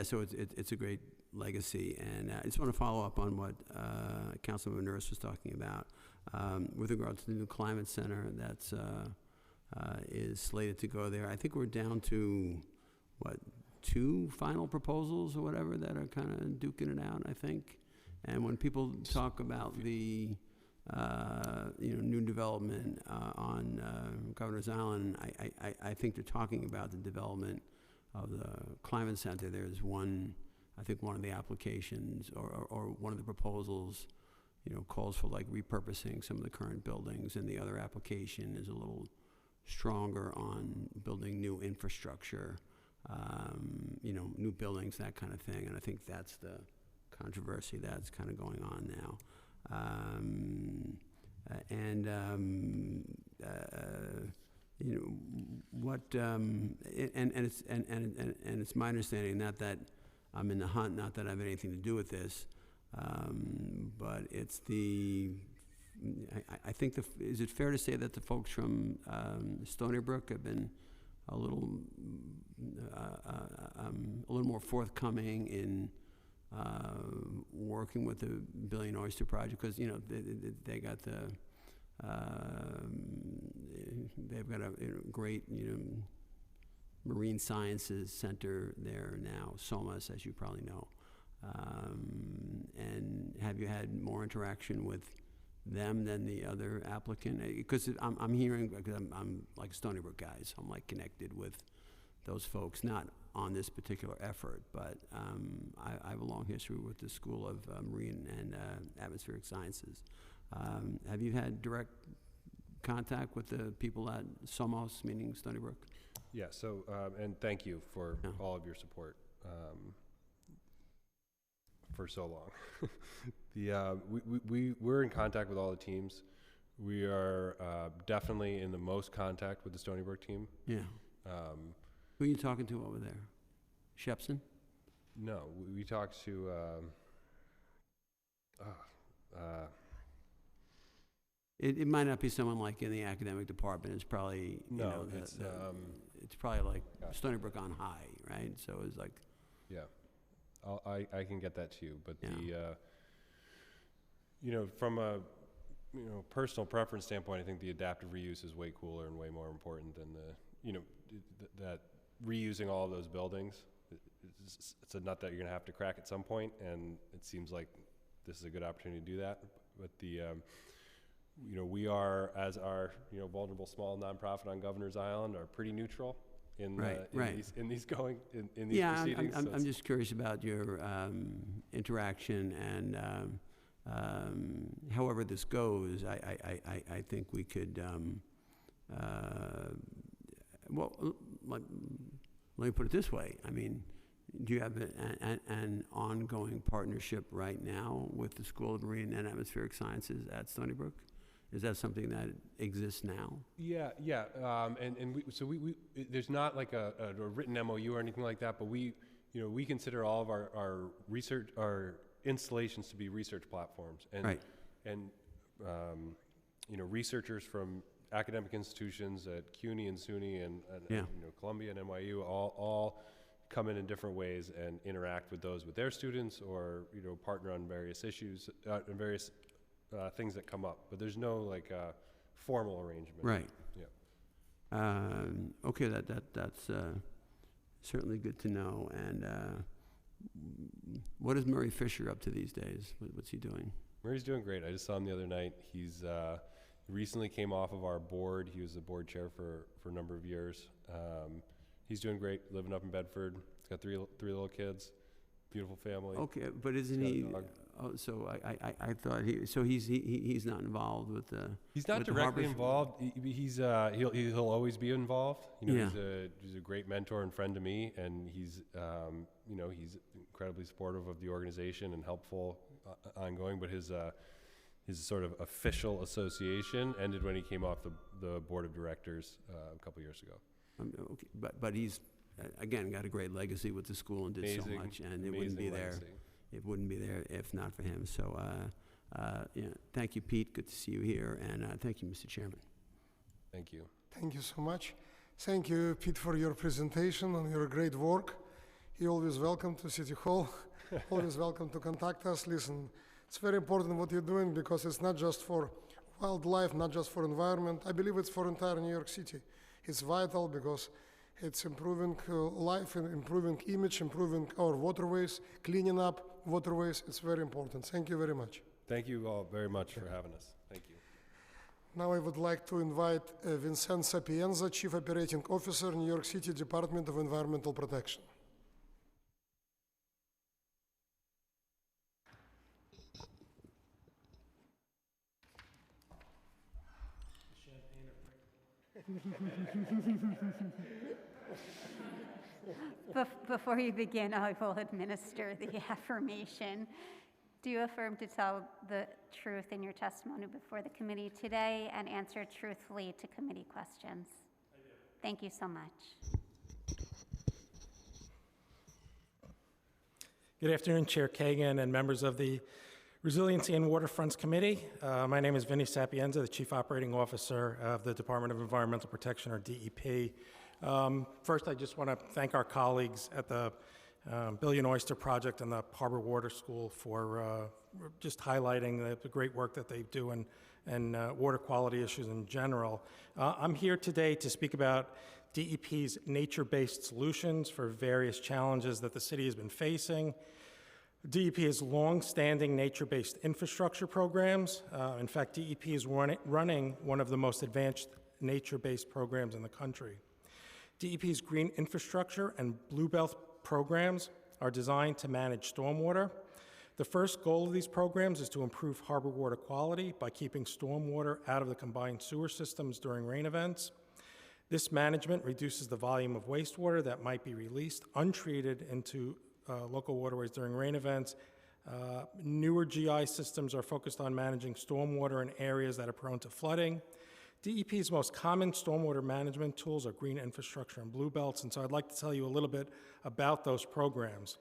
so it's a great legacy. And I just want to follow up on what Councilmember Nurse was talking about with regard to the new Climate Center that's is slated to go there. I think we're down to, 2 final proposals or whatever that are kind of duking it out, I think. And when people talk about the new development on Governor's Island, I think they're talking about the development of the Climate Center. There's one, I think one of the applications or one of the proposals, calls for like repurposing some of the current buildings, and the other application is a little stronger on building new infrastructure, new buildings, that kind of thing. And I think that's the controversy that's kind of going on now. It's my understanding, not that I'm in the hunt, not that I have anything to do with this, but it's I think is it fair to say that the folks from Stony Brook have been a little more forthcoming in working with the Billion Oyster Project, because they got they've got a great marine sciences center there now, SOMAS, as you probably know. And have you had more interaction with them than the other applicant? Because I'm hearing, because I'm like a Stony Brook guy, so I'm like connected with those folks, not on this particular effort, but I have a long history with the School of Marine and Atmospheric Sciences. Have you had direct contact with the people at SOMOS, meaning Stony Brook? Yeah, so, and thank you for all of your support for so long. We're in contact with all the teams. We are definitely in the most contact with the Stony Brook team. Yeah. Who are you talking to over there? Shepson? No, we talked to, it might not be someone like in the academic department. It's probably, it's probably like Stony Brook on high, right? So it's like. Yeah, I can get that to you, but from a, personal preference standpoint, I think the adaptive reuse is way cooler and way more important than that reusing all of those buildings. It's a nut that you're going to have to crack at some point, and it seems like this is a good opportunity to do that. But we are, as our vulnerable small nonprofit on Governor's Island, are pretty neutral in these proceedings. I'm just curious about your interaction, and however this goes, I think we could. Let me put it this way. I mean, do you have an ongoing partnership right now with the School of Marine and Atmospheric Sciences at Stony Brook? Is that something that exists now? Yeah. We there's not like a written MOU or anything like that, but we consider all of our research, our installations to be research platforms, and researchers from academic institutions at CUNY and SUNY and Columbia and NYU all come in different ways and interact with their students, or partner on various issues and various things that come up. But there's no formal arrangement. Right. Yeah. Okay, that's certainly good to know. And what is Murray Fisher up to these days? What's he doing? Murray's doing great. I just saw him the other night. He's recently came off of our board. He was the board chair for a number of years. He's doing great, living up in Bedford. He's got three little kids, beautiful family. Okay, but isn't he? Oh, so I thought he's not involved with the. He's not directly involved. He'll always be involved. He's a great mentor and friend to me, and he's incredibly supportive of the organization and helpful ongoing. But his sort of official association ended when he came off the board of directors a couple years ago. Okay, but he's again got a great legacy with the school and did so much, and it wouldn't be there. Legacy. It wouldn't be there if not for him. So, thank you, Pete. Good to see you here, and thank you, Mr. Chairman. Thank you. Thank you so much. Thank you, Pete, for your presentation and your great work. You're always welcome to City Hall. Always welcome to contact us. Listen, it's very important what you're doing, because it's not just for wildlife, not just for environment. I believe it's for entire New York City. It's vital because it's improving life and improving image, improving our waterways, cleaning up waterways. It's very important. Thank you very much. Thank you all very much for having us. Thank you. Now I would like to invite Vincent Sapienza, Chief Operating Officer, New York City Department of Environmental Protection. Before you begin, I will administer the affirmation. Do you affirm to tell the truth in your testimony before the committee today and answer truthfully to committee questions? I do. Thank you so much. Good afternoon, Chair Kagan and members of the Resiliency and Waterfronts Committee. My name is Vinny Sapienza, the Chief Operating Officer of the Department of Environmental Protection, or DEP. First, I just want to thank our colleagues at the Billion Oyster Project and the Harbor Water School for just highlighting the great work that they do and water quality issues in general. I'm here today to speak about DEP's nature-based solutions for various challenges that the city has been facing. DEP has long-standing nature-based infrastructure programs. In fact, DEP is running one of the most advanced nature-based programs in the country. DEP's green infrastructure and Blue Belt programs are designed to manage stormwater. The first goal of these programs is to improve harbor water quality by keeping stormwater out of the combined sewer systems during rain events. This management reduces the volume of wastewater that might be released untreated into local waterways during rain events. Newer GI systems are focused on managing stormwater in areas that are prone to flooding. DEP's most common stormwater management tools are green infrastructure and blue belts, and so I'd like to tell you a little bit about those programs.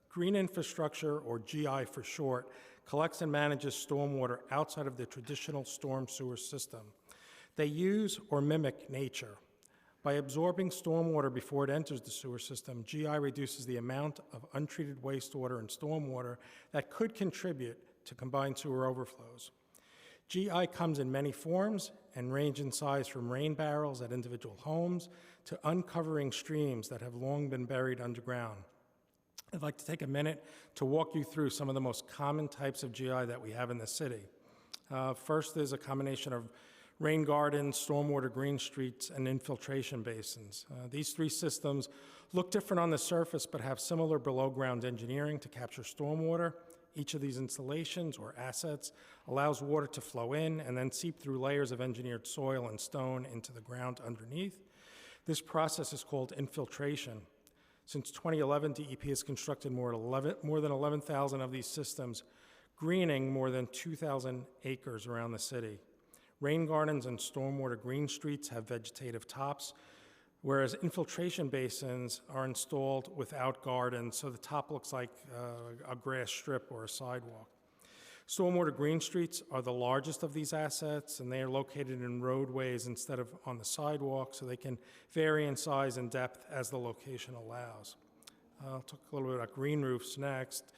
Green infrastructure, or GI for short, collects and manages stormwater outside of the traditional storm sewer system. They use or mimic nature. By absorbing stormwater before it enters the sewer system, GI reduces the amount of untreated wastewater and stormwater that could contribute to combined sewer overflows. GI comes in many forms and range in size from rain barrels at individual homes to uncovering streams that have long been buried underground. I'd like to take a minute to walk you through some of the most common types of GI that we have in the city. First is a combination of rain gardens, stormwater green streets, and infiltration basins. These three systems look different on the surface but have similar below-ground engineering to capture stormwater. Each of these installations or assets allows water to flow in and then seep through layers of engineered soil and stone into the ground underneath. This process is called infiltration. Since 2011, DEP has constructed more than 11,000 of these systems, greening more than 2,000 acres around the city. Rain gardens and stormwater green streets have vegetative tops, whereas infiltration basins are installed without gardens, so the top looks like a grass strip or a sidewalk. Stormwater green streets are the largest of these assets, and they are located in roadways instead of on the sidewalk, so they can vary in size and depth as the location allows. I'll talk a little bit about green roofs next.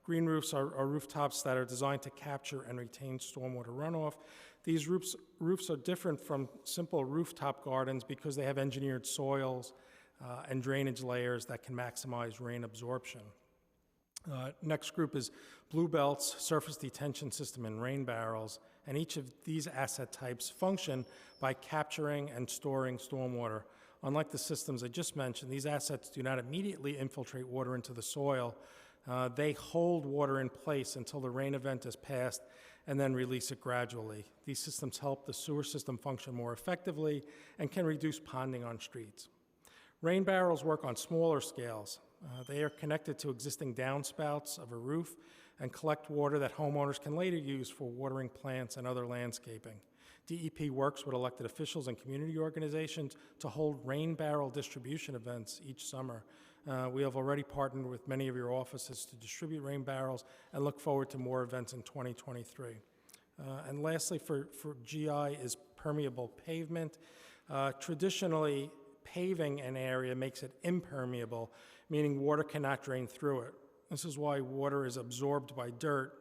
Green roofs are rooftops that are designed to capture and retain stormwater runoff. These roofs are different from simple rooftop gardens because they have engineered soils and drainage layers that can maximize rain absorption. Next group is blue belts, surface detention system, and rain barrels, and each of these asset types function by capturing and storing stormwater. Unlike the systems I just mentioned, these assets do not immediately infiltrate water into the soil. They hold water in place until the rain event has passed and then release it gradually. These systems help the sewer system function more effectively and can reduce ponding on streets. Rain barrels work on smaller scales. They are connected to existing downspouts of a roof and collect water that homeowners can later use for watering plants and other landscaping. DEP works with elected officials and community organizations to hold rain barrel distribution events each summer. We have already partnered with many of your offices to distribute rain barrels and look forward to more events in 2023. And lastly, for GI is permeable pavement. Traditionally, paving an area makes it impermeable, meaning water cannot drain through it. This is why water is absorbed by dirt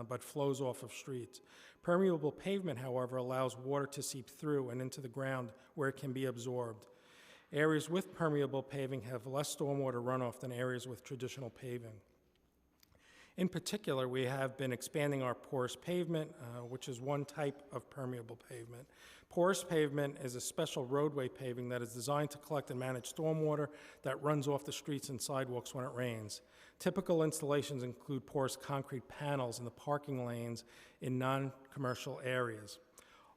but flows off of streets. Permeable pavement, however, allows water to seep through and into the ground where it can be absorbed. Areas with permeable paving have less stormwater runoff than areas with traditional paving. In particular, we have been expanding our porous pavement, which is one type of permeable pavement. Porous pavement is a special roadway paving that is designed to collect and manage stormwater that runs off the streets and sidewalks when it rains. Typical installations include porous concrete panels in the parking lanes in non-commercial areas.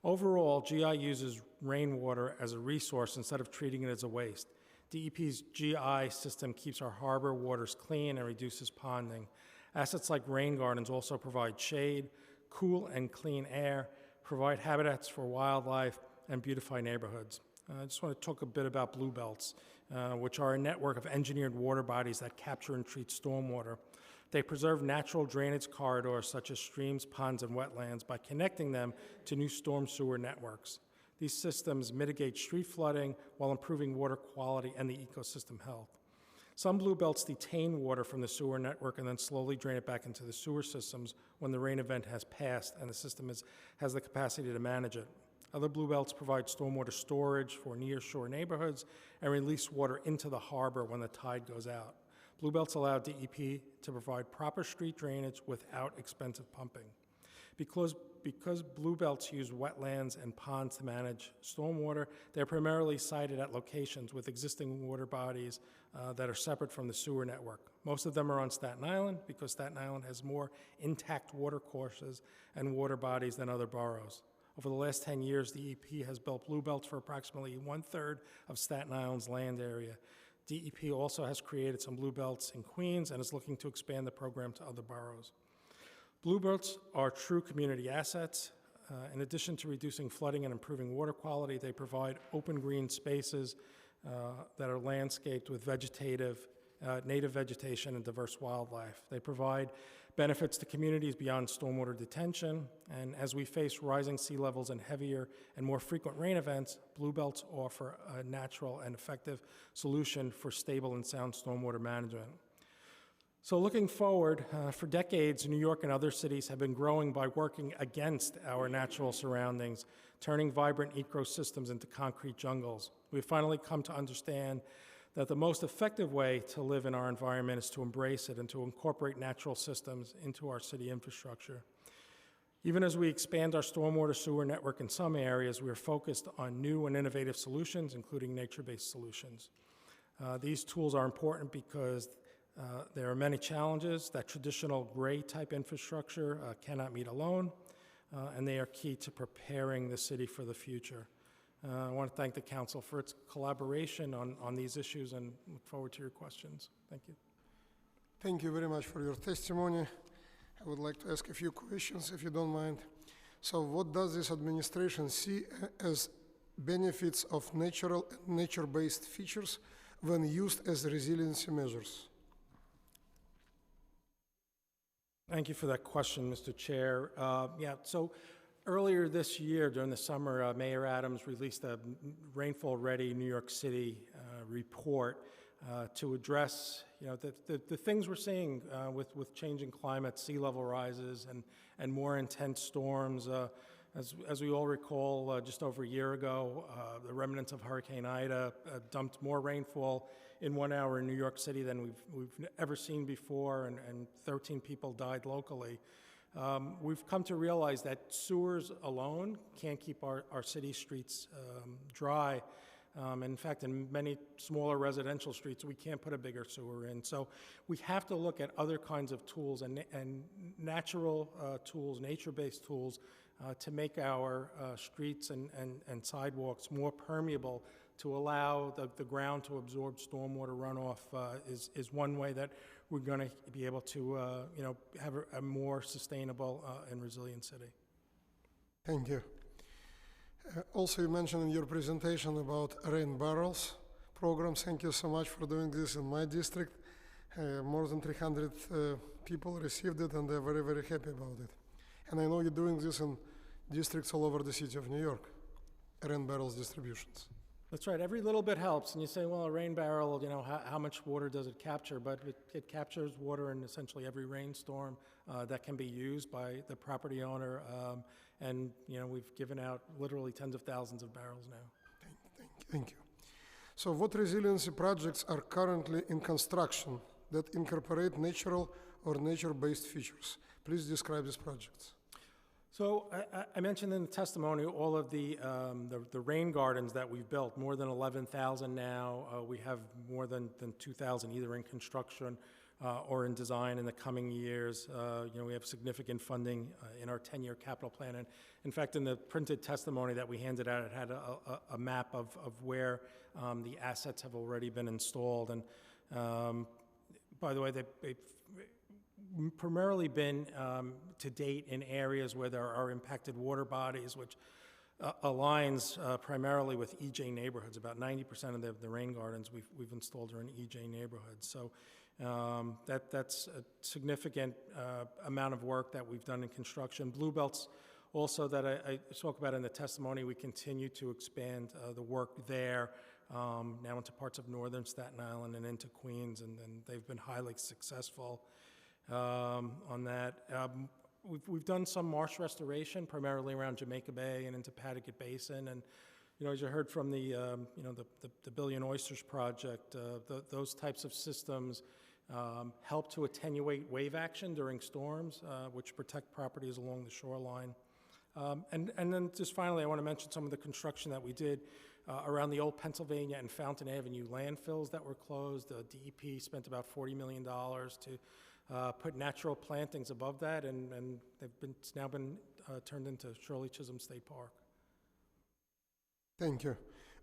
Overall, GI uses rainwater as a resource instead of treating it as a waste. DEP's GI system keeps our harbor waters clean and reduces ponding. Assets like rain gardens also provide shade, cool and clean air, provide habitats for wildlife, and beautify neighborhoods. I just want to talk a bit about blue belts, which are a network of engineered water bodies that capture and treat stormwater. They preserve natural drainage corridors such as streams, ponds, and wetlands by connecting them to new storm sewer networks. These systems mitigate street flooding while improving water quality and the ecosystem health. Some blue belts detain water from the sewer network and then slowly drain it back into the sewer systems when the rain event has passed and the system has the capacity to manage it. Other blue belts provide stormwater storage for near-shore neighborhoods and release water into the harbor when the tide goes out. Blue belts allow DEP to provide proper street drainage without expensive pumping. Because blue belts use wetlands and ponds to manage stormwater, they're primarily sited at locations with existing water bodies that are separate from the sewer network. Most of them are on Staten Island because Staten Island has more intact water courses and water bodies than other boroughs. Over the last 10 years, the DEP has built blue belts for approximately 1/3 of Staten Island's land area. DEP also has created some blue belts in Queens and is looking to expand the program to other boroughs. Blue belts are true community assets. In addition to reducing flooding and improving water quality, they provide open green spaces that are landscaped with native vegetation and diverse wildlife. They provide benefits to communities beyond stormwater detention, and as we face rising sea levels and heavier and more frequent rain events, blue belts offer a natural and effective solution for stable and sound stormwater management. So looking forward, for decades, New York and other cities have been growing by working against our natural surroundings, turning vibrant ecosystems into concrete jungles. We've finally come to understand that the most effective way to live in our environment is to embrace it and to incorporate natural systems into our city infrastructure. Even as we expand our stormwater sewer network in some areas, we are focused on new and innovative solutions, including nature-based solutions. These tools are important because there are many challenges that traditional gray-type infrastructure cannot meet alone, and they are key to preparing the city for the future. I want to thank the council for its collaboration on these issues and look forward to your questions. Thank you. Thank you very much for your testimony. I would like to ask a few questions, if you don't mind. So what does this administration see as benefits of natural and nature-based features when used as resiliency measures? Thank you for that question, Mr. Chair. So earlier this year, during the summer, Mayor Adams released a Rainfall Ready New York City report to address, the things we're seeing with changing climate, sea level rises, and more intense storms. As we all recall, just over a year ago, the remnants of Hurricane Ida dumped more rainfall in 1 hour in New York City than we've ever seen before, and 13 people died locally. We've come to realize that sewers alone can't keep our city streets dry. In fact, in many smaller residential streets, we can't put a bigger sewer in. So we have to look at other kinds of tools and natural tools, nature-based tools, to make our streets and sidewalks more permeable, to allow the ground to absorb stormwater runoff is one way that we're going to be able to have a more sustainable and resilient city. Thank you. Also, you mentioned in your presentation about rain barrels program. Thank you so much for doing this in my district. More than 300 people received it, and they're very, very happy about it. And I know you're doing this in districts all over the city of New York, rain barrels distributions. That's right. Every little bit helps. And you say, well, a rain barrel, how much water does it capture? But it captures water in essentially every rainstorm that can be used by the property owner. And we've given out literally tens of thousands of barrels now. Thank you. So what resiliency projects are currently in construction that incorporate natural or nature-based features. Please describe these projects. So I mentioned in the testimony all of the rain gardens that we've built, more than 11,000 now. We have more than 2,000 either in construction or in design in the coming years. We have significant funding in our 10-year capital plan. And in fact, in the printed testimony that we handed out, it had a map of where the assets have already been installed. And by the way, they've primarily been to date in areas where there are impacted water bodies, which aligns primarily with EJ neighborhoods. About 90% of the rain gardens we've installed are in EJ neighborhoods. So that's a significant amount of work that we've done in construction. Blue Belts also that I spoke about in the testimony, we continue to expand the work there now into parts of northern Staten Island and into Queens, and they've been highly successful on that. We've done some marsh restoration, primarily around Jamaica Bay and into Paducah Basin, and as you heard from the Billion Oysters project, those types of systems help to attenuate wave action during storms, which protect properties along the shoreline. And then just finally, I want to mention some of the construction that we did around the old Pennsylvania and Fountain Avenue landfills that were closed. The DEP spent about $40 million to put natural plantings above that, and it's now been turned into Shirley Chisholm State Park. Thank you.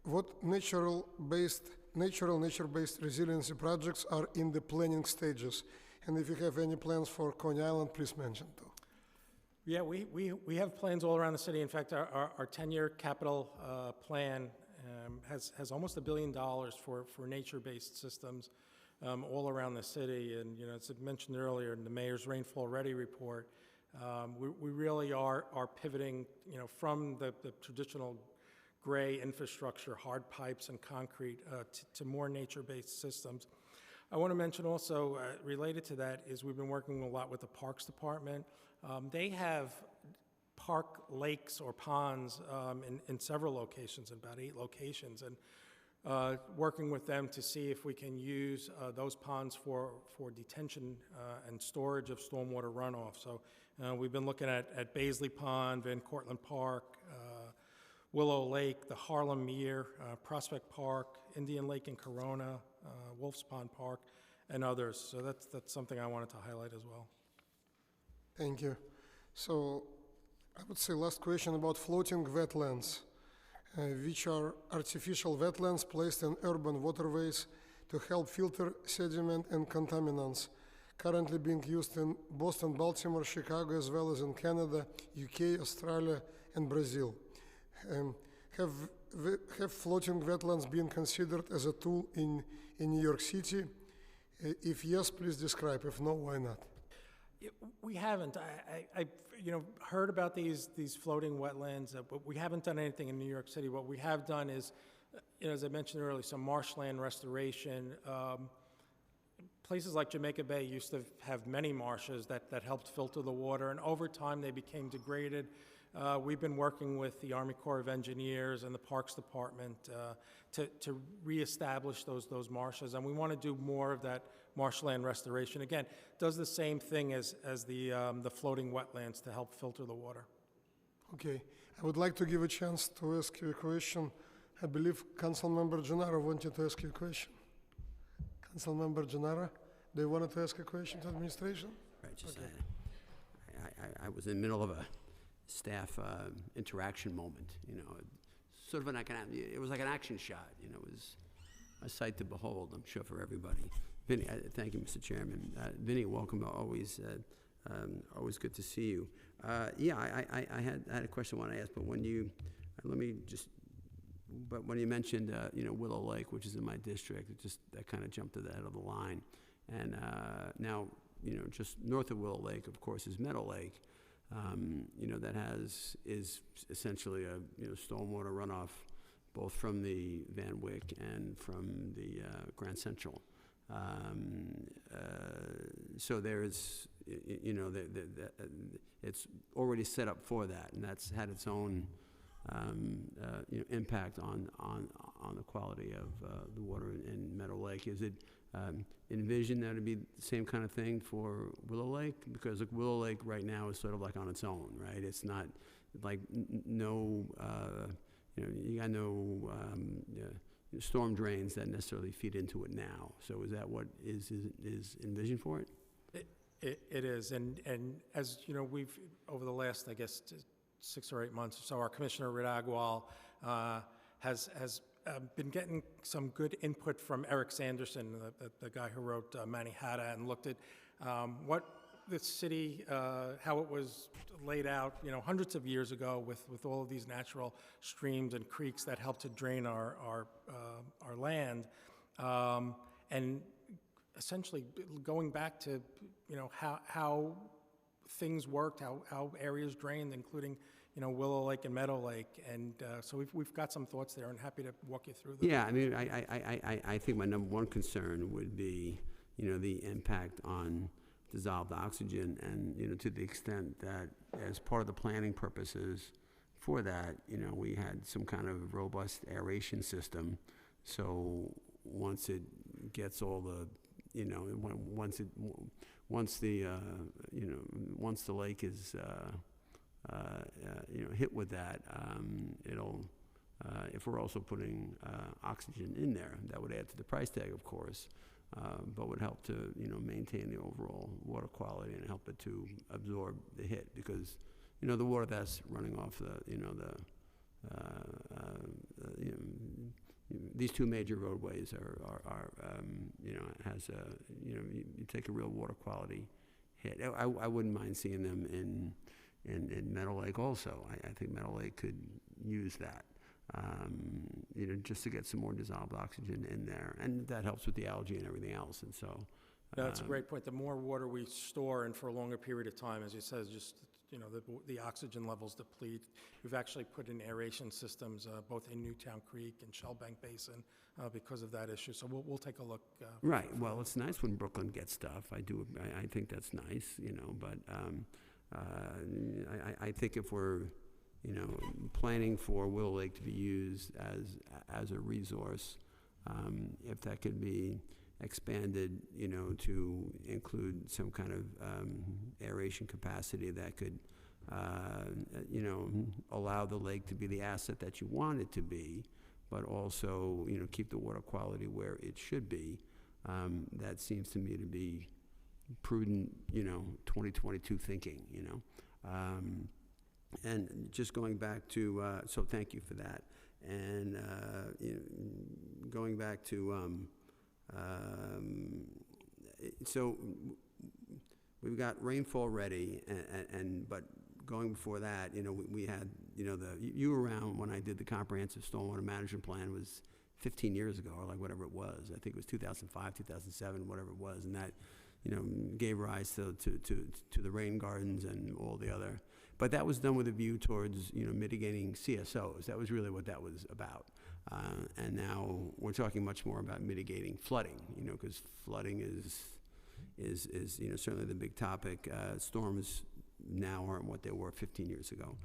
What nature-based resiliency projects are in the planning stages? And if you have any plans for Coney Island, please mention too. Yeah, we have plans all around the city. In fact, our 10-year capital plan has almost $1 billion for nature-based systems all around the city. And as I mentioned earlier in the Mayor's Rainfall Ready report, we really are pivoting from the traditional gray infrastructure, hard pipes and concrete, to more nature-based systems. I want to mention also, related to that, is we've been working a lot with the Parks Department. They have park lakes or ponds in several locations, about 8 locations, and working with them to see if we can use those ponds for detention and storage of stormwater runoff. So we've been looking at Baisley Pond, Van Cortlandt Park, Willow Lake, the Harlem Mere, Prospect Park, Indian Lake in Corona, Wolf's Pond Park, and others. So that's something I wanted to highlight as well. Thank you. So I would say last question about floating wetlands, which are artificial wetlands placed in urban waterways to help filter sediment and contaminants, currently being used in Boston, Baltimore, Chicago, as well as in Canada, UK, Australia, and Brazil. Have floating wetlands been considered as a tool in New York City? If yes, please describe. If no, why not? We haven't. I've heard about these floating wetlands, but we haven't done anything in New York City. What we have done is, as I mentioned earlier, some marshland restoration. Places like Jamaica Bay used to have many marshes that helped filter the water, and over time they became degraded. We've been working with the Army Corps of Engineers and the Parks Department to reestablish those marshes, and we want to do more of that marshland restoration. Again, does the same thing as the floating wetlands to help filter the water. Okay, I would like to give a chance to ask you a question. I believe Councilmember Gennaro wanted to ask you a question. Councilmember Gennaro, do you want to ask a question to administration? Right, just I was in the middle of a staff interaction moment, sort of it was like an action shot, it was a sight to behold, I'm sure, for everybody. Vinny, thank you, Mr. Chairman. Vinny, welcome, always good to see you. I had a question I want to ask, but when you mentioned, Willow Lake, which is in my district, that kind of jumped to the head of the line. And now, just north of Willow Lake, of course, is Meadow Lake. That is essentially a stormwater runoff, both from the Van Wyck and from the Grand Central. So there's, it's already set up for that, and that's had its own, impact on the quality of the water in Meadow Lake. envision that it'd be the same kind of thing for Willow Lake? Because like, Willow Lake right now is sort of like on its own, right? It's not like no, you got no storm drains that necessarily feed into it now. So is that what is envisioned for it? It is, and as you know, we've, over the last, I guess, 6 or 8 months or so, our Commissioner Rit Agwal has been getting some good input from Eric Sanderson, the guy who wrote Manny-Hata, and looked at what the city, how it was laid out, hundreds of years ago with all of these natural streams and creeks that help to drain our land, and essentially going back to how things worked, how areas drained, including Willow Lake and Meadow Lake, and so we've got some thoughts there, and happy to walk you through them. Yeah, I mean, I think my number one concern would be the impact on dissolved oxygen, and to the extent that as part of the planning purposes for that, we had some kind of robust aeration system, so once it gets all the once the lake is hit with that, it'll if we're also putting oxygen in there, that would add to the price tag, of course, but would help to maintain the overall water quality and help it to absorb the hit, because the water that's running off these two major roadways are has a you take a real water quality hit. I wouldn't mind seeing them in Meadow Lake also. I think Meadow Lake could use that, just to get some more dissolved oxygen in there, and that helps with the algae and everything else. And so, that's a great point. The more water we store and for a longer period of time, as you said, just the oxygen levels deplete. We've actually put in aeration systems both in Newtown Creek and Shellbank Basin because of that issue. So we'll take a look. Right. Well, it's nice when Brooklyn gets stuff. I think that's nice. But I think if we're planning for Willow Lake to be used as a resource, if that could be expanded, to include some kind of aeration capacity that could, allow the lake to be the asset that you want it to be, but also, keep the water quality where it should be. That seems to me to be prudent, 2022 thinking, and just going back to, so thank you for that. And going back to, so we've got rainfall ready, but going before that, we had, you were around when I did the comprehensive stormwater management plan. Was 15 years ago, or like whatever it was. I think it was 2005, 2007, whatever it was, and that, gave rise to the rain gardens and all the other. But that was done with a view towards, mitigating CSOs. That was really what that was about. And now we're talking much more about mitigating flooding, because flooding is certainly the big topic. Storms now aren't what they were 15 years ago.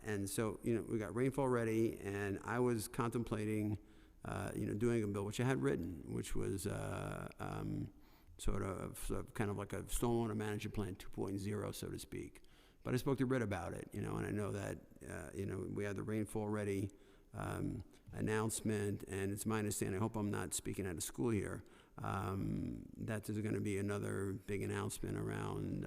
And so, we got rainfall ready, and I was contemplating, doing a bill, which I had written, which was sort of kind of like a stormwater management plan 2.0, so to speak. But I spoke to Rit about it, and I know that, we had the rainfall ready announcement, and it's my understanding, I hope I'm not speaking out of school here, that there's going to be another big announcement around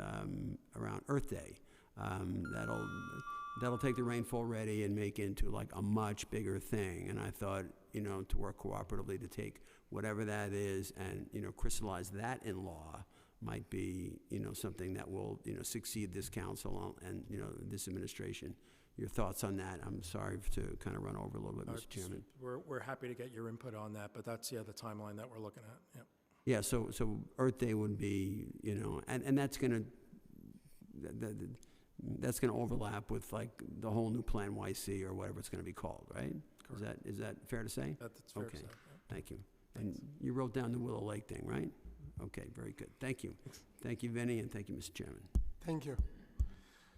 Earth Day. That'll take the rainfall ready and make it into like a much bigger thing. And I thought, to work cooperatively to take whatever that is and, crystallize that in law might be, something that will, succeed this council and, this administration. Your thoughts on that? I'm sorry to kind of run over a little bit, Mr. Chairman. We're happy to get your input on that, but that's, the timeline that we're looking at. Yep. Yeah, so Earth Day would be, and that's going to, that's going to overlap with like the whole new Plan YC or whatever it's going to be called, right? Correct. Is that fair to say? That's fair to say. Yeah. Thank you. And you wrote down the Willow Lake thing, right? Okay, very good. Thank you. Thank you, Vinny, and thank you, Mr. Chairman. Thank you.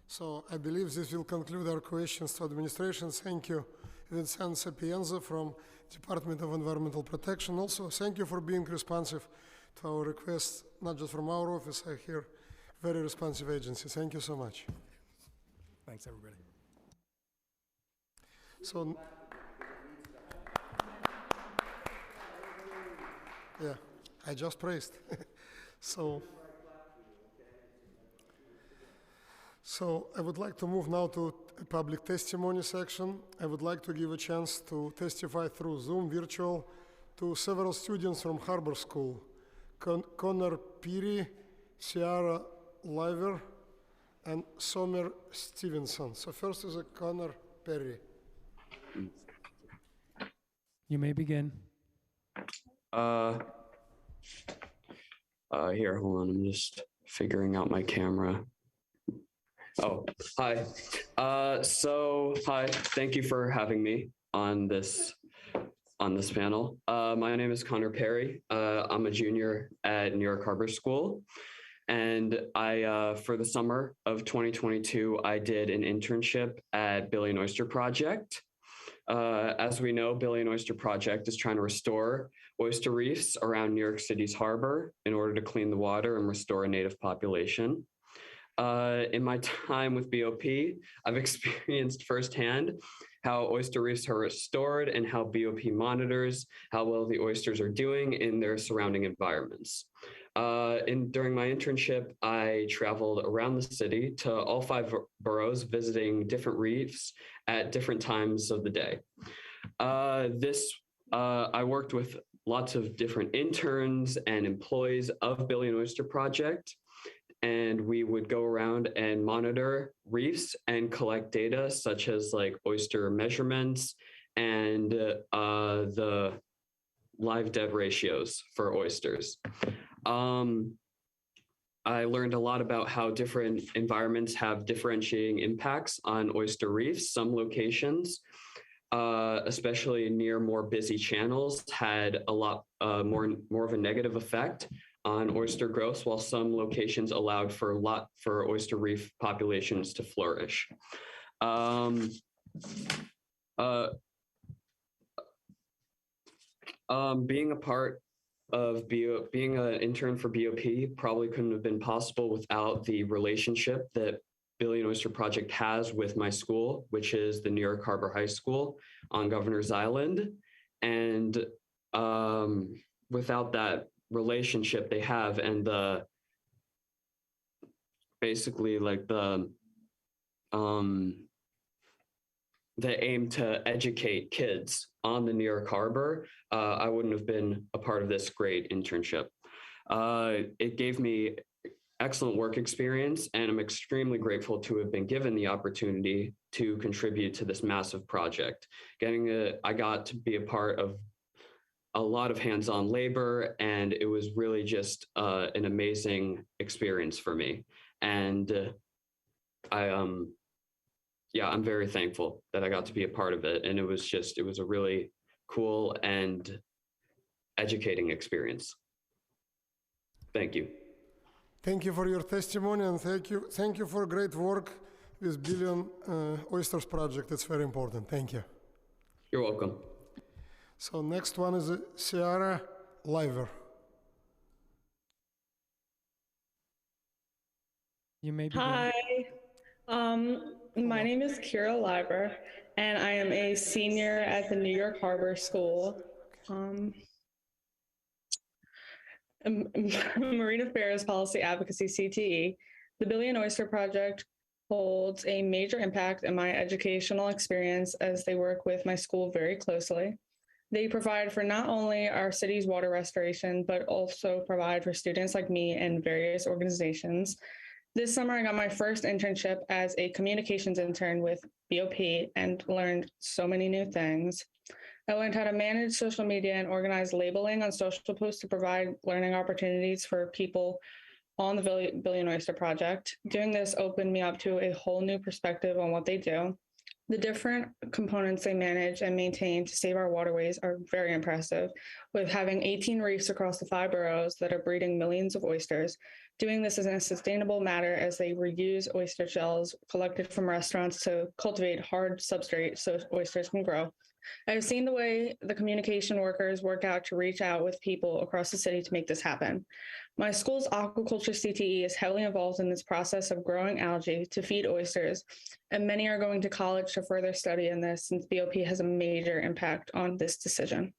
So I believe this will conclude our questions to administration. Thank you, Vincent Sapienza from Department of Environmental Protection. Also, thank you for being responsive to our requests, not just from our office. I hear very responsive agency. Thank you so much. Thanks, everybody. So, yeah, I just praised. So I would like to move now to a public testimony section. I would like to give a chance to testify through Zoom virtual to several students from Harbor School, Connor Peary, Ciara Liver, and Somer Stevenson. So first is a Connor Perry. You may begin. Here, hold on, I'm just figuring out my camera. Oh, hi. Hi, thank you for having me on this panel. My name is Connor Perry. I'm a junior at New York Harbor School. And for the summer of 2022, I did an internship at Billy and Oyster Project. As we know, Billy and Oyster Project is trying to restore oyster reefs around New York City's harbor in order to clean the water and restore a native population. In my time with BOP, I've experienced firsthand how oyster reefs are restored and how BOP monitors how well the oysters are doing in their surrounding environments. During my internship, I traveled around the city to all 5 boroughs, visiting different reefs at different times of the day. I worked with lots of different interns and employees of Billy and Oyster Project, and we would go around and monitor reefs and collect data such as like oyster measurements and the live dead ratios for oysters. I learned a lot about how different environments have differentiating impacts on oyster reefs. Some locations, especially near more busy channels, had a lot more of a negative effect on oyster growth, while some locations allowed for oyster reef populations to flourish. Being a part of being an intern for BOP probably couldn't have been possible without the relationship that Billy and Oyster Project has with my school, which is the New York Harbor High School on Governor's Island. And without that relationship they have and basically like the aim to educate kids on the New York Harbor, I wouldn't have been a part of this great internship. It gave me excellent work experience, and I'm extremely grateful to have been given the opportunity to contribute to this massive project. I got to be a part of a lot of hands-on labor, and it was really just an amazing experience for me. And I'm very thankful that I got to be a part of it. And it was a really cool and educating experience. Thank you. Thank you for your testimony, and thank you for great work with Billy and Oysters Project. It's very important. Thank you. You're welcome. So next one is Ciara Liver. You may begin. Hi. My name is Kira Liver, and I am a senior at the New York Harbor School. Marine Affairs Policy Advocacy, CTE. The Billy and Oyster Project holds a major impact in my educational experience as they work with my school very closely. They provide for not only our city's water restoration, but also provide for students like me and various organizations. This summer, I got my first internship as a communications intern with BOP and learned so many new things. I learned how to manage social media and organize labeling on social posts to provide learning opportunities for people on the Billy and Oyster Project. Doing this opened me up to a whole new perspective on what they do. The different components they manage and maintain to save our waterways are very impressive, with having 18 reefs across the 5 boroughs that are breeding millions of oysters. Doing this is in a sustainable manner as they reuse oyster shells collected from restaurants to cultivate hard substrate so oysters can grow. I've seen the way the communication workers work out to reach out with people across the city to make this happen. My school's aquaculture CTE is heavily involved in this process of growing algae to feed oysters, and many are going to college to further study in this since BOP has a major impact on this decision.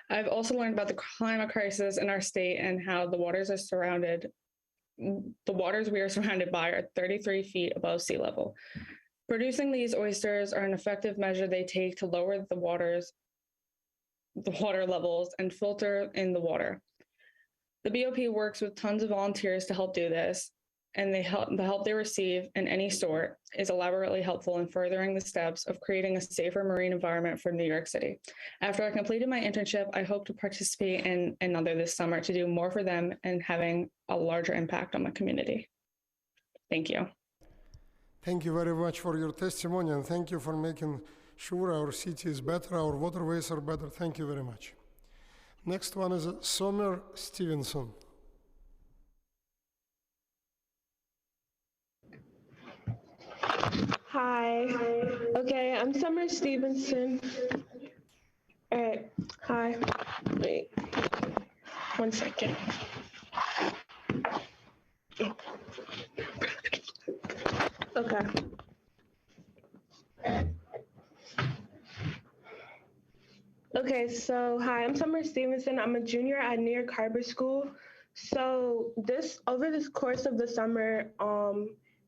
I've also learned about the climate crisis in our state and how the waters we are surrounded by are 33 feet above sea level. Producing these oysters are an effective measure they take to lower the water levels and filter in the water. The BOP works with tons of volunteers to help do this, and the help they receive in any sort is elaborately helpful in furthering the steps of creating a safer marine environment for New York City. After I completed my internship, I hope to participate in another this summer to do more for them and having a larger impact on my community. Thank you. Thank you very much for your testimony, and thank you for making sure our city is better, our waterways are better. Thank you very much. Next one is Summer Stevenson. Hi. Okay, I'm Summer Stevenson. All right. Hi. Wait. 1 second. Okay. Okay, so hi, I'm Summer Stevenson. I'm a junior at New York Harbor School. So over this course of the summer,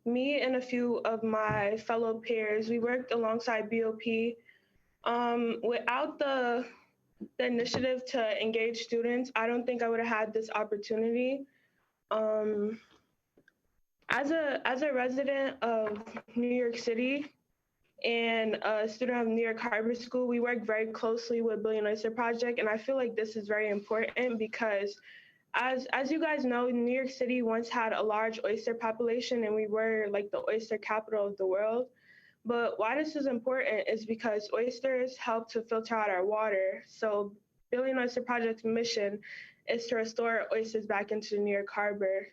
me and a few of my fellow peers, we worked alongside BOP. Without the initiative to engage students, I don't think I would have had this opportunity. As a resident of New York City and a student of New York Harbor School, we work very closely with Billion Oyster Project, and I feel like this is very important because as you guys know, New York City once had a large oyster population and we were like the oyster capital of the world. But why this is important is because oysters help to filter out our water. So Billion Oyster Project's mission is to restore oysters back into New York Harbor.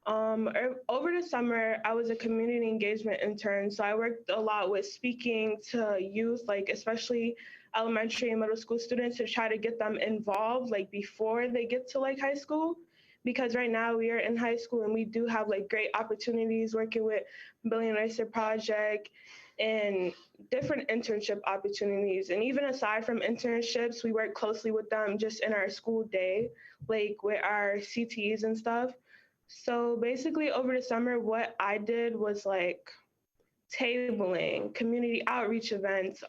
Over the summer, I was a community engagement intern, so I worked a lot with speaking to youth, like especially elementary and middle school students, to try to get them involved like before they get to like high school, because right now we are in high school and we do have like great opportunities working with Billion Oyster Project and different internship opportunities. And even aside from internships, we work closely with them just in our school day, like with our CTEs and stuff. So basically over the summer, what I did was like tabling, community outreach events,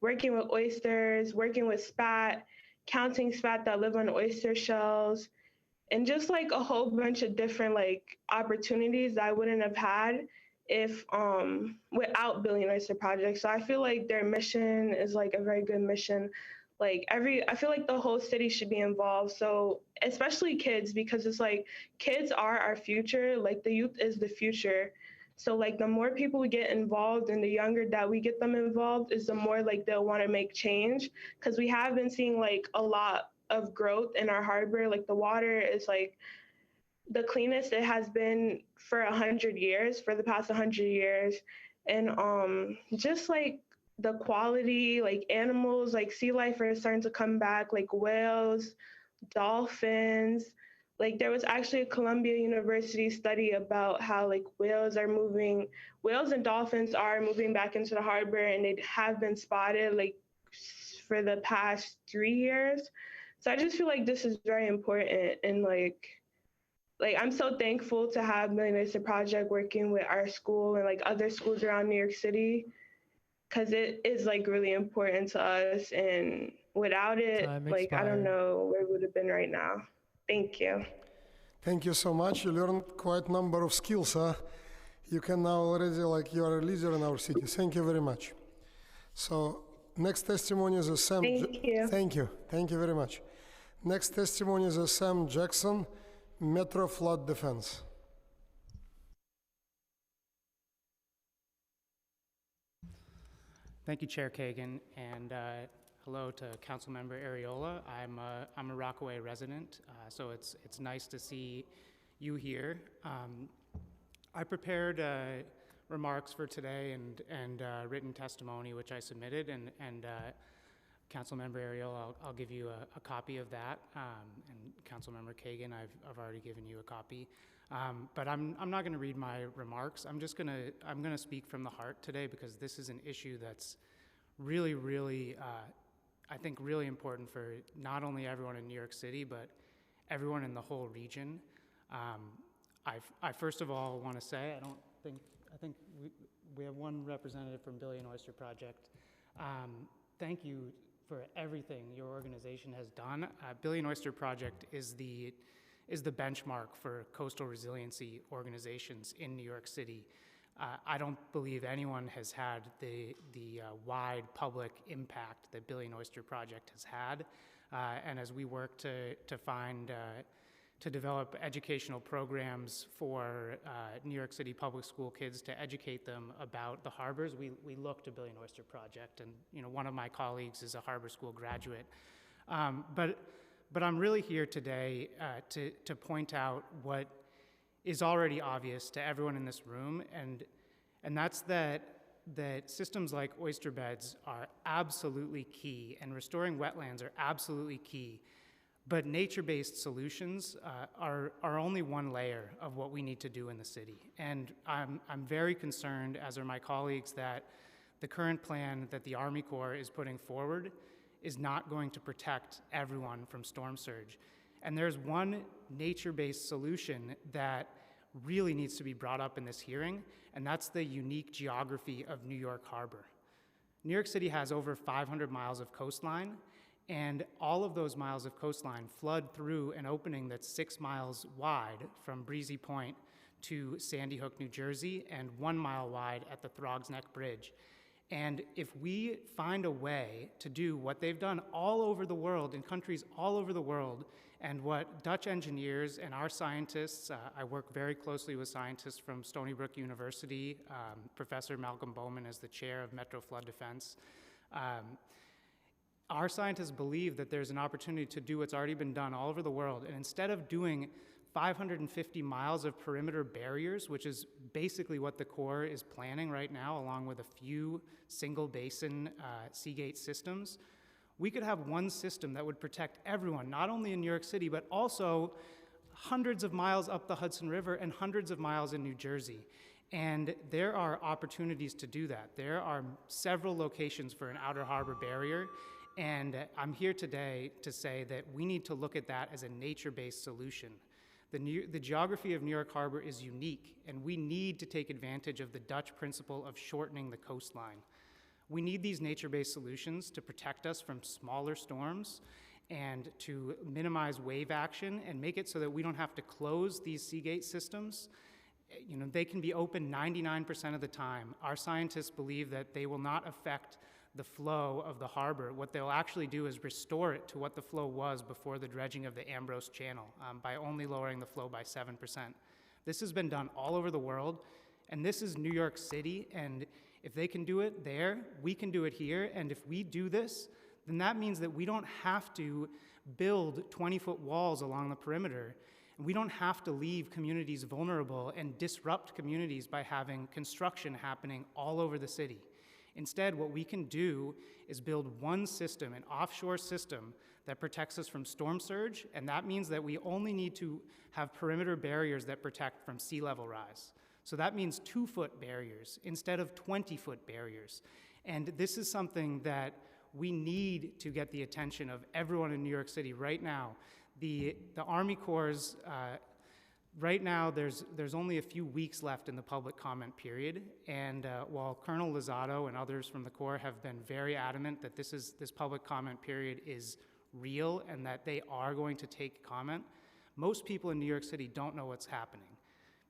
working with oysters, working with spat, counting spat that live on oyster shells, and just like a whole bunch of different like opportunities that I wouldn't have had if without Billion Oyster Project. So I feel like their mission is like a very good mission. Like I feel like the whole city should be involved. So especially kids, because it's like kids are our future, like the youth is the future. So like the more people we get involved and the younger that we get them involved is the more like they'll want to make change. Because we have been seeing like a lot of growth in our harbor. Like the water is like the cleanest it has been for 100 years, for the past 100 years. And just like the quality, like animals, like sea life are starting to come back, like whales, dolphins. Like there was actually a Columbia University study about how like whales and dolphins are moving back into the harbor, and they have been spotted like for the past 3 years. So I just feel like this is very important, and like I'm so thankful to have Billion Oyster Project working with our school and like other schools around New York City, because it is like really important to us, and without it, like I don't know where we would have been right now. Thank you. Thank you so much. You learned quite a number of skills, huh? You can now already, like, you are a leader in our city. Thank you very much. So, next testimony is Sam. Thank you. Thank you. Thank you very much. Next testimony is Sam Jackson, Metro Flood Defense. Thank you, Chair Kagan, and hello to Councilmember Ariola. I'm a Rockaway resident, so it's nice to see you here. I prepared remarks for today and written testimony, which I submitted, and Councilmember Ariola, I'll give you a copy of that, and Councilmember Kagan, I've already given you a copy. But I'm not going to read my remarks. I'm going to speak from the heart today because this is an issue that's really, really, I think, really important for not only everyone in New York City, but everyone in the whole region. I first of all want to say I think we have one representative from Billion Oyster Project. Thank you for everything your organization has done. Billion Oyster Project is the benchmark for coastal resiliency organizations in New York City. I don't believe anyone has had the wide public impact that Billion Oyster Project has had. And as we work to develop educational programs for New York City public school kids to educate them about the harbors, we look to Billion Oyster Project. And one of my colleagues is a harbor school graduate. But I'm really here today to point out what is already obvious to everyone in this room, and that's that systems like oyster beds are absolutely key, and restoring wetlands are absolutely key. But nature-based solutions are only one layer of what we need to do in the city. And I'm very concerned, as are my colleagues, that the current plan that the Army Corps is putting forward is not going to protect everyone from storm surge. And there's one nature-based solution that really needs to be brought up in this hearing, and that's the unique geography of New York Harbor. New York City has over 500 miles of coastline, and all of those miles of coastline flood through an opening that's 6 miles wide from Breezy Point to Sandy Hook, New Jersey, and 1 mile wide at the Throgs Neck Bridge. And if we find a way to do what they've done all over the world, in countries all over the world, and what Dutch engineers and our scientists, I work very closely with scientists from Stony Brook University, Professor Malcolm Bowman is the chair of Metro Flood Defense. Our scientists believe that there's an opportunity to do what's already been done all over the world, and instead of doing 550 miles of perimeter barriers, which is basically what the Corps is planning right now, along with a few single basin Seagate systems, we could have one system that would protect everyone, not only in New York City, but also hundreds of miles up the Hudson River and hundreds of miles in New Jersey. And there are opportunities to do that. There are several locations for an outer harbor barrier, and I'm here today to say that we need to look at that as a nature-based solution. The geography of New York Harbor is unique, and we need to take advantage of the Dutch principle of shortening the coastline. We need these nature-based solutions to protect us from smaller storms and to minimize wave action and make it so that we don't have to close these Seagate systems. They can be open 99% of the time. Our scientists believe that they will not affect the flow of the harbor. What they'll actually do is restore it to what the flow was before the dredging of the Ambrose Channel by only lowering the flow by 7%. This has been done all over the world, and this is New York City, and if they can do it there, we can do it here, and if we do this, then that means that we don't have to build 20-foot walls along the perimeter, and we don't have to leave communities vulnerable and disrupt communities by having construction happening all over the city. Instead, what we can do is build one system, an offshore system that protects us from storm surge, and that means that we only need to have perimeter barriers that protect from sea level rise. So that means 2-foot barriers instead of 20-foot barriers. And this is something that we need to get the attention of everyone in New York City right now. The Army Corps' right now, there's only a few weeks left in the public comment period, and while Colonel Lozado and others from the Corps have been very adamant that this public comment period is real and that they are going to take comment, most people in New York City don't know what's happening.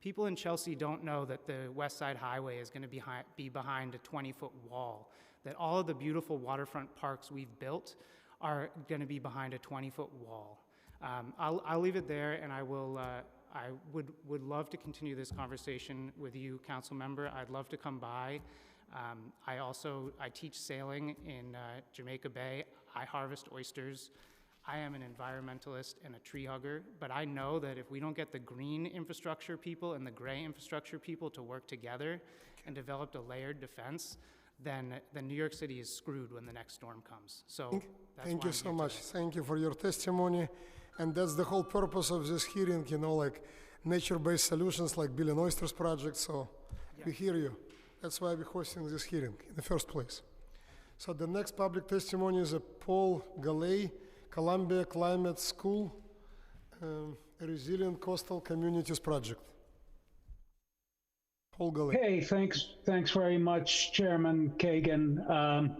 People in Chelsea don't know that the West Side Highway is going to be behind a 20-foot wall, that all of the beautiful waterfront parks we've built are going to be behind a 20-foot wall. I'll leave it there, and I would love to continue this conversation with you, council member. I'd love to come by. I teach sailing in Jamaica Bay. I harvest oysters. I am an environmentalist and a tree hugger, but I know that if we don't get the green infrastructure people and the gray infrastructure people to work together and develop a layered defense, then New York City is screwed when the next storm comes. So thank you so much. Thank you for your testimony. And that's the whole purpose of this hearing, you know, like nature-based solutions like Billion Oysters Project. So we hear you. That's why we're hosting this hearing in the first place. So the next public testimony is Paul Gallet, Columbia Climate School, Resilient Coastal Communities Project. Paul Gallet. Hey, thanks very much, Chairman Kagan,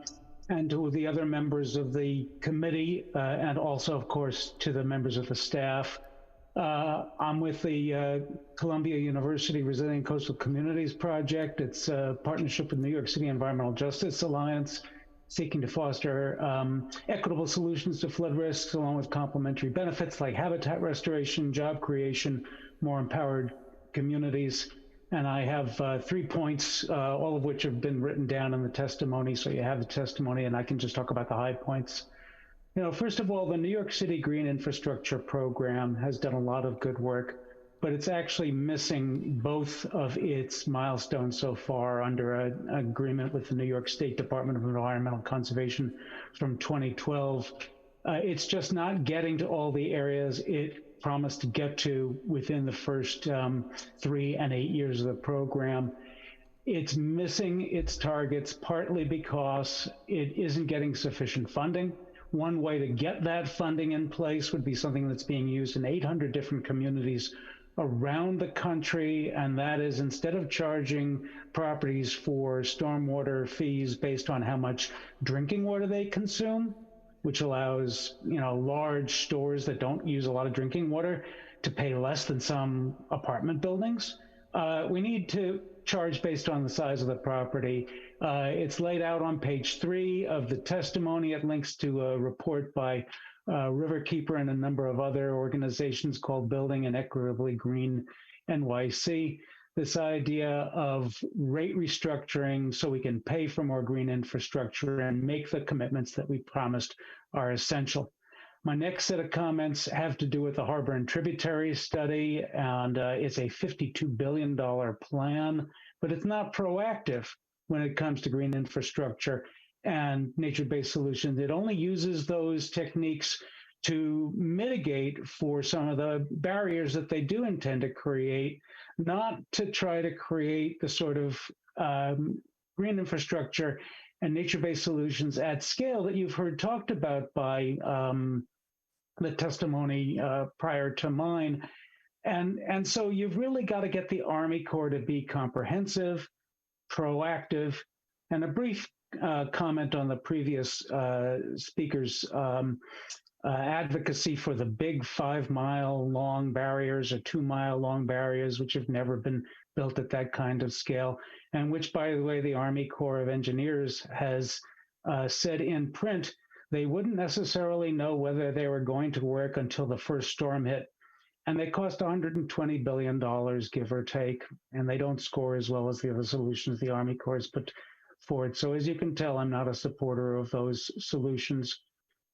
and to the other members of the committee, and also, of course, to the members of the staff. I'm with the Columbia University Resilient Coastal Communities Project. It's a partnership with New York City Environmental Justice Alliance, seeking to foster equitable solutions to flood risks, along with complementary benefits like habitat restoration, job creation, more empowered communities. And I have 3 points, all of which have been written down in the testimony. So you have the testimony, and I can just talk about the high points. You know, first of all, the New York City Green Infrastructure Program has done a lot of good work, but it's actually missing both of its milestones so far under an agreement with the New York State Department of Environmental Conservation from 2012. It's just not getting to all the areas it promised to get to within the first 3 and 8 years of the program. It's missing its targets partly because it isn't getting sufficient funding. One way to get that funding in place would be something that's being used in 800 different communities around the country, and that is, instead of charging properties for stormwater fees based on how much drinking water they consume, which allows, you know, large stores that don't use a lot of drinking water to pay less than some apartment buildings, we need to charge based on the size of the property. It's laid out on page 3 of the testimony. It links to a report by Riverkeeper and a number of other organizations called Building an Equitably Green NYC. This idea of rate restructuring so we can pay for more green infrastructure and make the commitments that we promised are essential. My next set of comments have to do with the Harbor and Tributary Study, and it's a $52 billion plan, but it's not proactive when it comes to green infrastructure and nature-based solutions. It only uses those techniques to mitigate for some of the barriers that they do intend to create, not to try to create the sort of green infrastructure and nature-based solutions at scale that you've heard talked about by the testimony prior to mine. And so you've really got to get the Army Corps to be comprehensive, proactive, and a brief comment on the previous speaker's advocacy for the big 5-mile long barriers or 2-mile long barriers, which have never been built at that kind of scale, and which, by the way, the Army Corps of Engineers has said in print they wouldn't necessarily know whether they were going to work until the first storm hit. And they cost $120 billion, give or take, and they don't score as well as the other solutions the Army Corps has put forward. So as you can tell, I'm not a supporter of those solutions,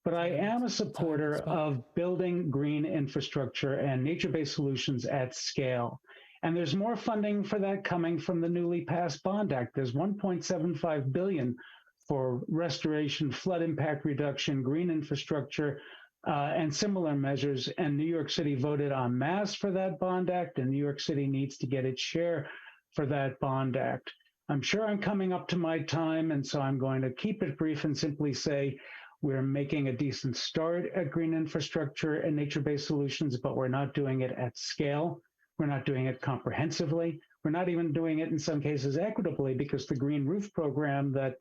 but I am a supporter of building green infrastructure and nature-based solutions at scale. And there's more funding for that coming from the newly passed Bond Act. There's $1.75 billion for restoration, flood impact reduction, green infrastructure, and similar measures. And New York City voted en masse for that Bond Act, and New York City needs to get its share for that Bond Act. I'm sure I'm coming up to my time, and so I'm going to keep it brief and simply say we're making a decent start at green infrastructure and nature-based solutions, but we're not doing it at scale. We're not doing it comprehensively. We're not even doing it in some cases equitably, because the Green Roof program that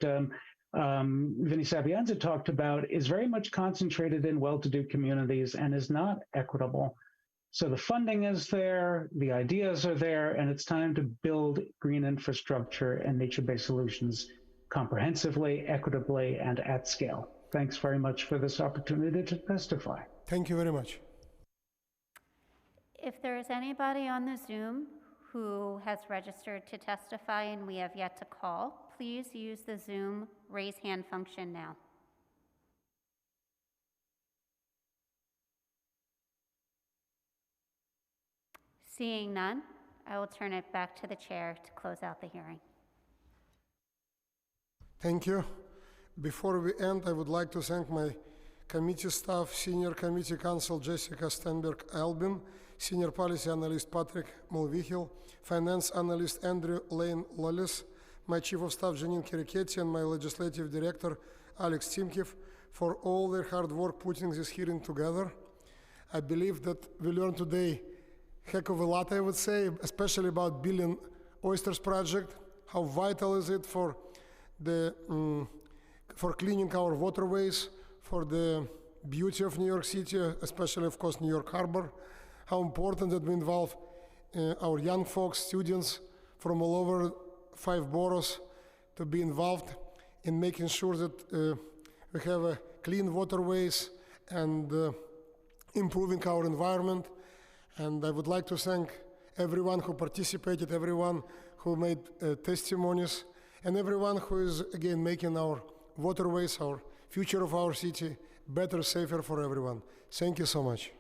Vinny Sapienza talked about is very much concentrated in well-to-do communities and is not equitable. So the funding is there, the ideas are there, and it's time to build green infrastructure and nature-based solutions comprehensively, equitably, and at scale. Thanks very much for this opportunity to testify. Thank you very much. If there is anybody on the Zoom who has registered to testify and we have yet to call, please use the Zoom raise hand function now. Seeing none, I will turn it back to the chair to close out the hearing. Thank you. Before we end, I would like to thank my committee staff, Senior Committee Counsel Jessica Stenberg-Albin, Senior Policy Analyst Patrick Mulvihill, Finance Analyst Andrew Lane Lullis, my Chief of Staff Janine Kiriketti, and my Legislative Director Alex Timkiv for all their hard work putting this hearing together. I believe that we learned today heck of a lot, I would say, especially about Billion Oysters project. How vital is it for the for cleaning our waterways, for the beauty of New York City, especially, of course, New York Harbor. How important that we involve our young folks, students from all over 5 boroughs to be involved in making sure that we have clean waterways and improving our environment. And I would like to thank everyone who participated, everyone who made testimonies, and everyone who is, again, making our waterways, our future of our city, better, safer for everyone. Thank you so much.